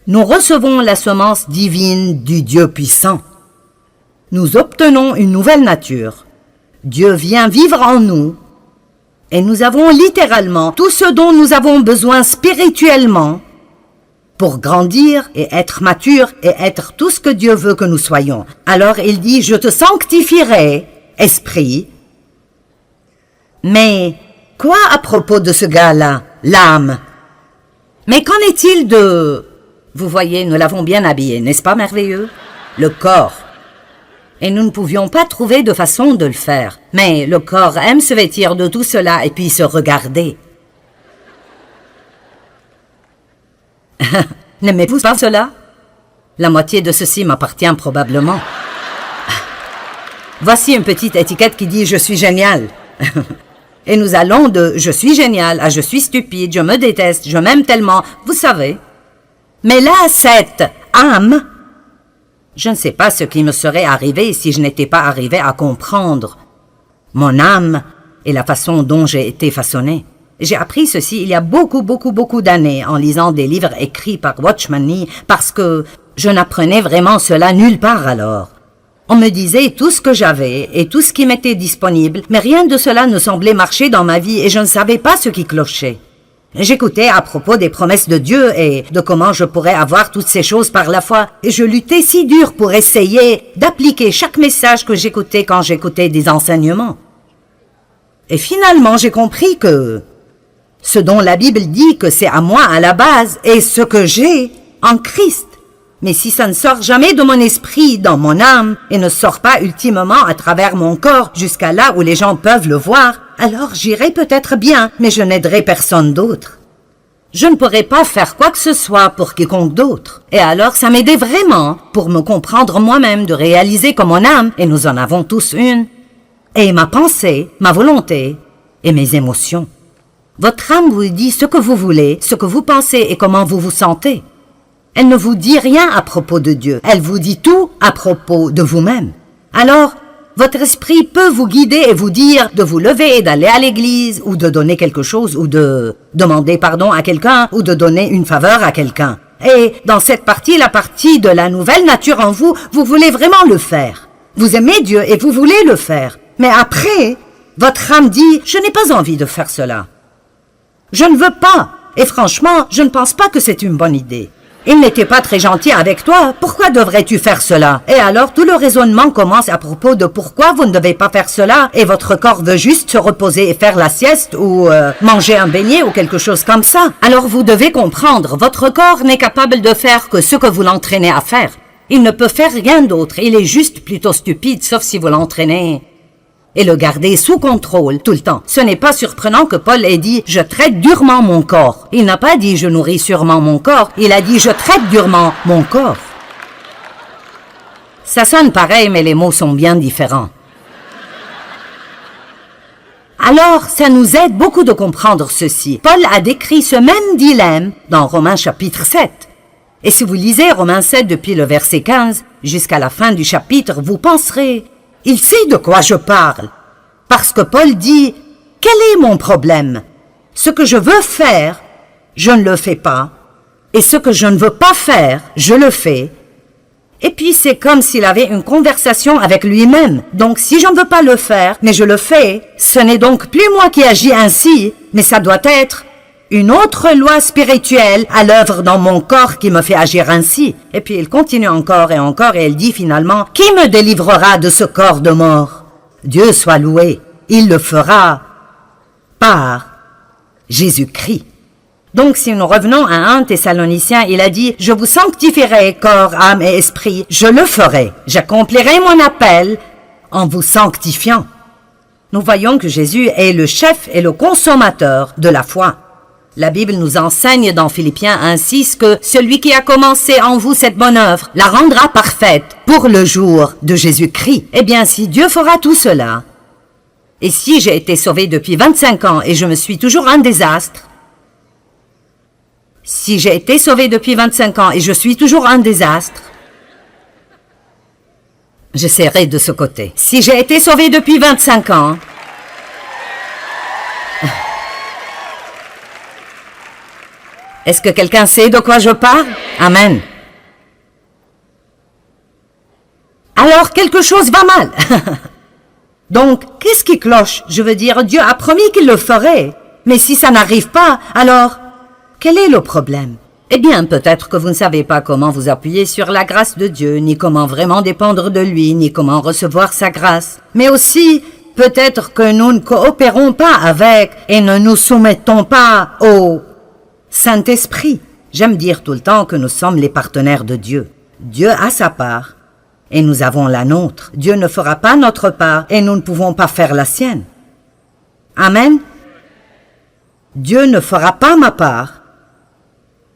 nous recevons la semence divine du Dieu puissant. Nous obtenons une nouvelle nature. Dieu vient vivre en nous et nous avons littéralement tout ce dont nous avons besoin spirituellement pour grandir et être mature et être tout ce que Dieu veut que nous soyons. Alors il dit, je te sanctifierai, esprit. Mais quoi à propos de ce gars-là, l'âme? Mais qu'en est-il de... Vous voyez, nous l'avons bien habillé, n'est-ce pas merveilleux? Le corps. Et nous ne pouvions pas trouver de façon de le faire. Mais le corps aime se vêtir de tout cela et puis se regarder. N'aimez-vous pas cela? La moitié de ceci m'appartient probablement. Voici une petite étiquette qui dit « Je suis génial ». Et nous allons de « Je suis génial » à « Je suis stupide, je me déteste, je m'aime tellement », vous savez. Mais là, cette âme, je ne sais pas ce qui me serait arrivé si je n'étais pas arrivé à comprendre mon âme et la façon dont j'ai été façonné. J'ai appris ceci il y a beaucoup d'années en lisant des livres écrits par Watchman Nee parce que je n'apprenais vraiment cela nulle part alors. On me disait tout ce que j'avais et tout ce qui m'était disponible, mais rien de cela ne semblait marcher dans ma vie et je ne savais pas ce qui clochait. J'écoutais à propos des promesses de Dieu et de comment je pourrais avoir toutes ces choses par la foi, et je luttais si dur pour essayer d'appliquer chaque message que j'écoutais quand j'écoutais des enseignements. Et finalement, j'ai compris que ce dont la Bible dit que c'est à moi à la base est ce que j'ai en Christ. Mais si ça ne sort jamais de mon esprit, dans mon âme, et ne sort pas ultimement à travers mon corps jusqu'à là où les gens peuvent le voir, alors j'irai peut-être bien, mais je n'aiderai personne d'autre. Je ne pourrai pas faire quoi que ce soit pour quiconque d'autre. Et alors ça m'aidait vraiment pour me comprendre moi-même, de réaliser que mon âme, et nous en avons tous une, et ma pensée, ma volonté et mes émotions. Votre âme vous dit ce que vous voulez, ce que vous pensez et comment vous vous sentez. Elle ne vous dit rien à propos de Dieu, elle vous dit tout à propos de vous-même. Alors, votre esprit peut vous guider et vous dire de vous lever et d'aller à l'église, ou de donner quelque chose, ou de demander pardon à quelqu'un, ou de donner une faveur à quelqu'un. Et dans cette partie, la partie de la nouvelle nature en vous, vous voulez vraiment le faire. Vous aimez Dieu et vous voulez le faire. Mais après, votre âme dit « Je n'ai pas envie de faire cela. Je ne veux pas. Et franchement, je ne pense pas que c'est une bonne idée. Il n'était pas très gentil avec toi, pourquoi devrais-tu faire cela? Et alors tout le raisonnement commence à propos de pourquoi vous ne devez pas faire cela, et votre corps veut juste se reposer et faire la sieste, ou manger un beignet, ou quelque chose comme ça. Alors vous devez comprendre, votre corps n'est capable de faire que ce que vous l'entraînez à faire. Il ne peut faire rien d'autre, il est juste plutôt stupide, sauf si vous l'entraînez et le garder sous contrôle tout le temps. Ce n'est pas surprenant que Paul ait dit « Je traite durement mon corps ». Il n'a pas dit « Je nourris sûrement mon corps », il a dit « Je traite durement mon corps ». Ça sonne pareil, mais les mots sont bien différents. Alors, ça nous aide beaucoup de comprendre ceci. Paul a décrit ce même dilemme dans Romains chapitre 7. Et si vous lisez Romains 7 depuis le verset 15 jusqu'à la fin du chapitre, vous penserez « Il sait de quoi je parle ». Parce que Paul dit « Quel est mon problème? Ce que je veux faire, je ne le fais pas. Et ce que je ne veux pas faire, je le fais. » Et puis c'est comme s'il avait une conversation avec lui-même. Donc si je ne veux pas le faire, mais je le fais, ce n'est donc plus moi qui agis ainsi, mais ça doit être une autre loi spirituelle à l'œuvre dans mon corps qui me fait agir ainsi. Et puis il continue encore et elle dit finalement, « Qui me délivrera de ce corps de mort? Dieu soit loué, il le fera par Jésus-Christ. » Donc si nous revenons à 1 Thessaloniciens, il a dit, « Je vous sanctifierai corps, âme et esprit, je le ferai, j'accomplirai mon appel en vous sanctifiant. » Nous voyons que Jésus est le chef et le consommateur de la foi. La Bible nous enseigne dans Philippiens 1:6 que celui qui a commencé en vous cette bonne œuvre la rendra parfaite pour le jour de Jésus-Christ. Eh bien, si Dieu fera tout cela, et si j'ai été sauvé depuis 25 ans et je me suis toujours un désastre, si j'ai été sauvé depuis 25 ans et je suis toujours un désastre, j'essaierai de ce côté. Si j'ai été sauvé depuis 25 ans, est-ce que quelqu'un sait de quoi je parle? Amen. Alors, quelque chose va mal. Donc, qu'est-ce qui cloche? Je veux dire, Dieu a promis qu'il le ferait. Mais si ça n'arrive pas, alors, quel est le problème? Eh bien, peut-être que vous ne savez pas comment vous appuyer sur la grâce de Dieu, ni comment vraiment dépendre de lui, ni comment recevoir sa grâce. Mais aussi, peut-être que nous ne coopérons pas avec et ne nous soumettons pas au Saint-Esprit. J'aime dire tout le temps que nous sommes les partenaires de Dieu. Dieu a sa part et nous avons la nôtre. Dieu ne fera pas notre part et nous ne pouvons pas faire la sienne. Amen. Dieu ne fera pas ma part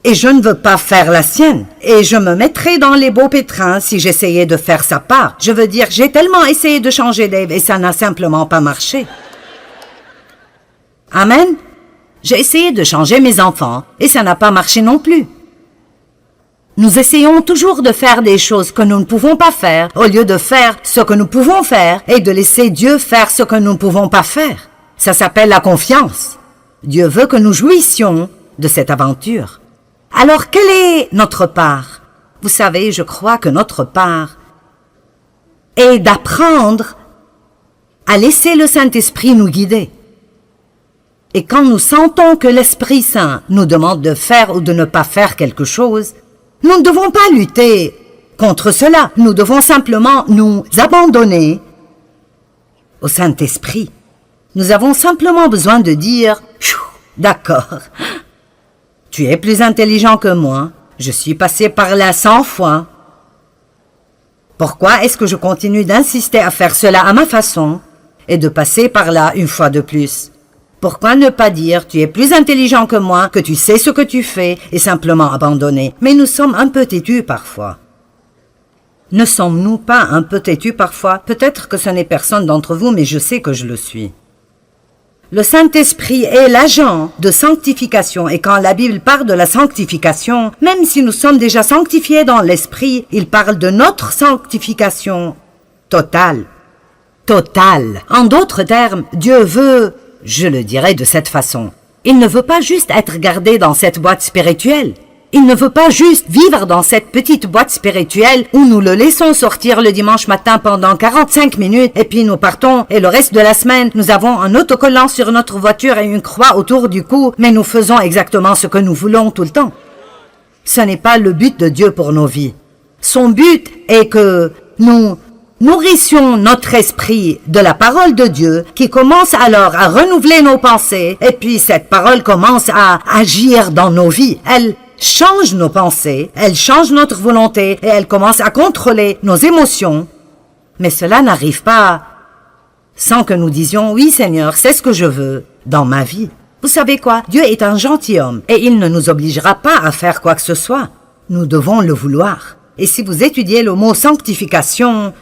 et je ne veux pas faire la sienne. Et je me mettrais dans les beaux pétrins si j'essayais de faire sa part. Je veux dire, j'ai tellement essayé de changer Dave et ça n'a simplement pas marché. Amen. J'ai essayé de changer mes enfants et ça n'a pas marché non plus. Nous essayons toujours de faire des choses que nous ne pouvons pas faire au lieu de faire ce que nous pouvons faire et de laisser Dieu faire ce que nous ne pouvons pas faire. Ça s'appelle la confiance. Dieu veut que nous jouissions de cette aventure. Alors, quelle est notre part? Vous savez, je crois que notre part est d'apprendre à laisser le Saint-Esprit nous guider. Et quand nous sentons que l'Esprit Saint nous demande de faire ou de ne pas faire quelque chose, nous ne devons pas lutter contre cela. Nous devons simplement nous abandonner au Saint-Esprit. Nous avons simplement besoin de dire « D'accord, tu es plus intelligent que moi, Je suis passé par là 100 fois. Pourquoi est-ce que je continue d'insister à faire cela à ma façon et de passer par là une fois de plus? Pourquoi ne pas dire « tu es plus intelligent que moi, que tu sais ce que tu fais » et simplement abandonner? Mais nous sommes un peu têtus parfois. Ne sommes-nous pas un peu têtus parfois? Peut-être que ce n'est personne d'entre vous, mais je sais que je le suis. Le Saint-Esprit est l'agent de sanctification et quand la Bible parle de la sanctification, même si nous sommes déjà sanctifiés dans l'Esprit, il parle de notre sanctification totale. Totale. En d'autres termes, Dieu veut, je le dirais de cette façon, il ne veut pas juste être gardé dans cette boîte spirituelle. Il ne veut pas juste vivre dans cette petite boîte spirituelle où nous le laissons sortir le dimanche matin pendant 45 minutes et puis nous partons et le reste de la semaine, nous avons un autocollant sur notre voiture et une croix autour du cou, mais nous faisons exactement ce que nous voulons tout le temps. Ce n'est pas le but de Dieu pour nos vies. Son but est que nous nourrissions notre esprit de la parole de Dieu qui commence alors à renouveler nos pensées et puis cette parole commence à agir dans nos vies. Elle change nos pensées, elle change notre volonté et elle commence à contrôler nos émotions. Mais cela n'arrive pas sans que nous disions « Oui Seigneur, c'est ce que je veux dans ma vie ». Vous savez quoi? Dieu est un gentilhomme et il ne nous obligera pas à faire quoi que ce soit. Nous devons le vouloir. Et si vous étudiez le mot sanctification,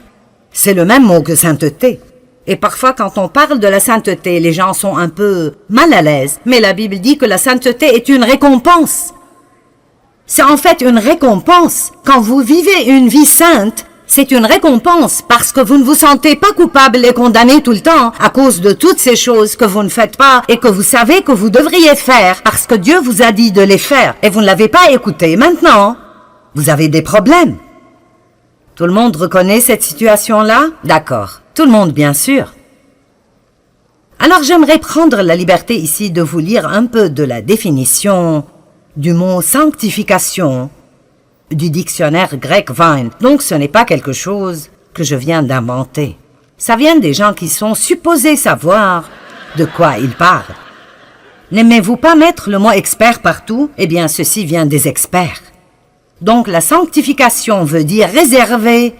c'est le même mot que sainteté. Et parfois, quand on parle de la sainteté, les gens sont un peu mal à l'aise. Mais la Bible dit que la sainteté est une récompense. C'est en fait une récompense. Quand vous vivez une vie sainte, c'est une récompense parce que vous ne vous sentez pas coupable et condamné tout le temps à cause de toutes ces choses que vous ne faites pas et que vous savez que vous devriez faire parce que Dieu vous a dit de les faire et vous ne l'avez pas écouté. Maintenant, vous avez des problèmes. Tout le monde reconnaît cette situation-là? D'accord. Tout le monde, bien sûr. Alors j'aimerais prendre la liberté ici de vous lire un peu de la définition du mot sanctification du dictionnaire grec Vine. Donc ce n'est pas quelque chose que je viens d'inventer. Ça vient des gens qui sont supposés savoir de quoi ils parlent. N'aimez-vous pas mettre le mot expert partout? Eh bien ceci vient des experts. Donc la sanctification veut dire réservé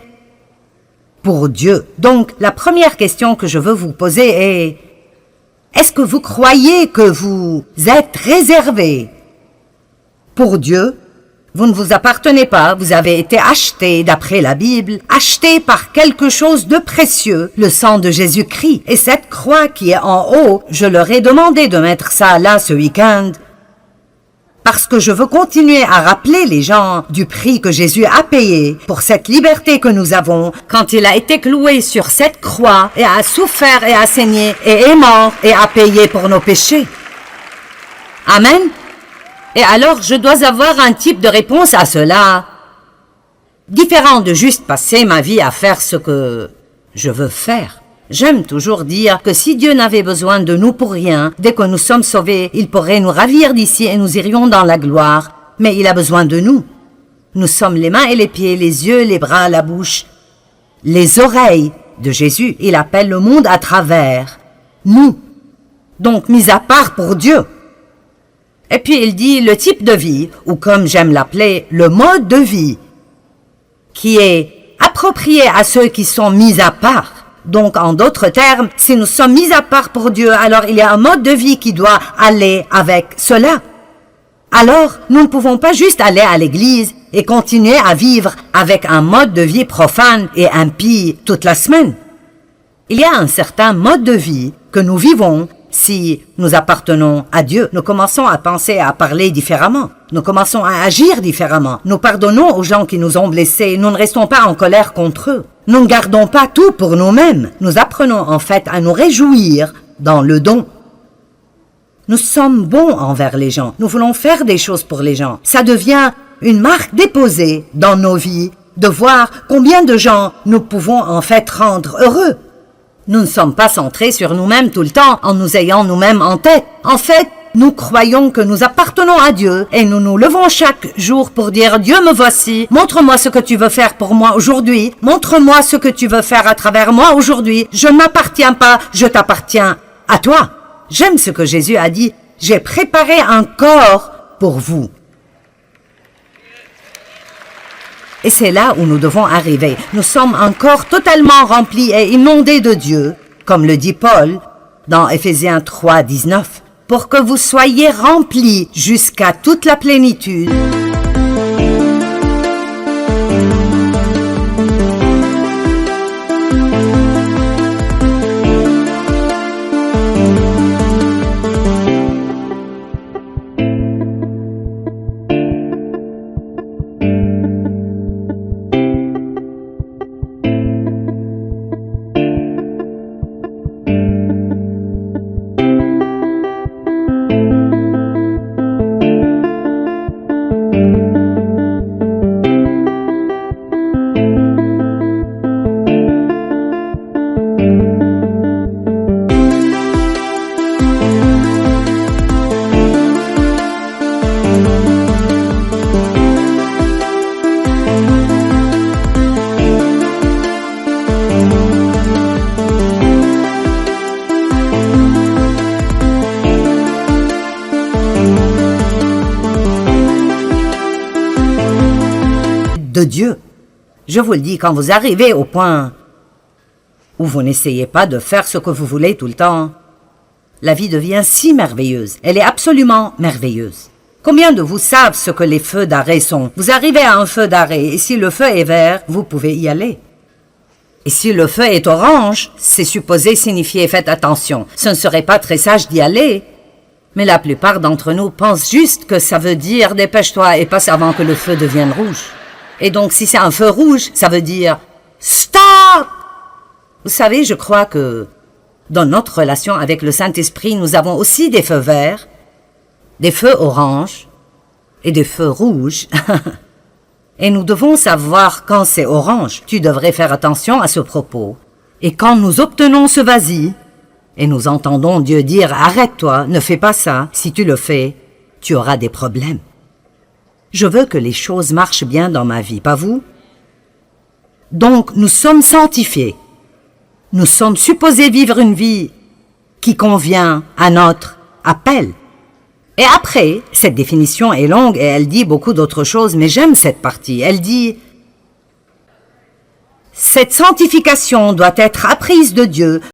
pour Dieu. Donc la première question que je veux vous poser est: est-ce que vous croyez que vous êtes réservé pour Dieu? Vous ne vous appartenez pas, vous avez été acheté, d'après la Bible, acheté par quelque chose de précieux, le sang de Jésus-Christ. Et cette croix qui est en haut, je leur ai demandé de mettre ça là ce week-end, parce que je veux continuer à rappeler les gens du prix que Jésus a payé pour cette liberté que nous avons quand il a été cloué sur cette croix et a souffert et a saigné et est mort et a payé pour nos péchés. Amen. Et alors, je dois avoir un type de réponse à cela, différent de juste passer ma vie à faire ce que je veux faire. J'aime toujours dire que si Dieu n'avait besoin de nous pour rien, dès que nous sommes sauvés, il pourrait nous ravir d'ici et nous irions dans la gloire. Mais il a besoin de nous. Nous sommes les mains et les pieds, les yeux, les bras, la bouche, les oreilles de Jésus. Il appelle le monde à travers nous. Donc, mis à part pour Dieu. Et puis il dit le type de vie, ou comme j'aime l'appeler, le mode de vie, qui est approprié à ceux qui sont mis à part. Donc en d'autres termes, si nous sommes mis à part pour Dieu, alors il y a un mode de vie qui doit aller avec cela. Alors, nous ne pouvons pas juste aller à l'église et continuer à vivre avec un mode de vie profane et impie toute la semaine. Il y a un certain mode de vie que nous vivons. Si nous appartenons à Dieu, nous commençons à penser et à parler différemment. Nous commençons à agir différemment. Nous pardonnons aux gens qui nous ont blessés. Nous ne restons pas en colère contre eux. Nous ne gardons pas tout pour nous-mêmes. Nous apprenons en fait à nous réjouir dans le don. Nous sommes bons envers les gens. Nous voulons faire des choses pour les gens. Ça devient une marque déposée dans nos vies de voir combien de gens nous pouvons en fait rendre heureux. Nous ne sommes pas centrés sur nous-mêmes tout le temps en nous ayant nous-mêmes en tête. En fait, nous croyons que nous appartenons à Dieu et nous nous levons chaque jour pour dire « Dieu, me voici, montre-moi ce que tu veux faire pour moi aujourd'hui, montre-moi ce que tu veux faire à travers moi aujourd'hui, je ne m'appartiens pas, je t'appartiens à toi. » J'aime ce que Jésus a dit « J'ai préparé un corps pour vous. » Et c'est là où nous devons arriver. Nous sommes encore totalement remplis et inondés de Dieu, comme le dit Paul dans Éphésiens 3, 19, pour que vous soyez remplis jusqu'à toute la plénitude. De Dieu. Je vous le dis, quand vous arrivez au point où vous n'essayez pas de faire ce que vous voulez tout le temps, la vie devient si merveilleuse. Elle est absolument merveilleuse. Combien de vous savent ce que les feux d'arrêt sont? Vous arrivez à un feu d'arrêt et si le feu est vert, vous pouvez y aller. Et si le feu est orange, c'est supposé signifier faites attention. Ce ne serait pas très sage d'y aller. Mais la plupart d'entre nous pensent juste que ça veut dire dépêche-toi et passe avant que le feu devienne rouge. Et donc, si c'est un feu rouge, ça veut dire « Stop !» Vous savez, je crois que dans notre relation avec le Saint-Esprit, nous avons aussi des feux verts, des feux oranges et des feux rouges. Et nous devons savoir quand c'est orange. Tu devrais faire attention à ce propos. Et quand nous obtenons ce vas-y, et nous entendons Dieu dire « Arrête-toi, ne fais pas ça. Si tu le fais, tu auras des problèmes. » Je veux que les choses marchent bien dans ma vie, pas vous? Donc, nous sommes sanctifiés. Nous sommes supposés vivre une vie qui convient à notre appel. Et après, cette définition est longue et elle dit beaucoup d'autres choses, mais j'aime cette partie. Elle dit « Cette sanctification doit être apprise de Dieu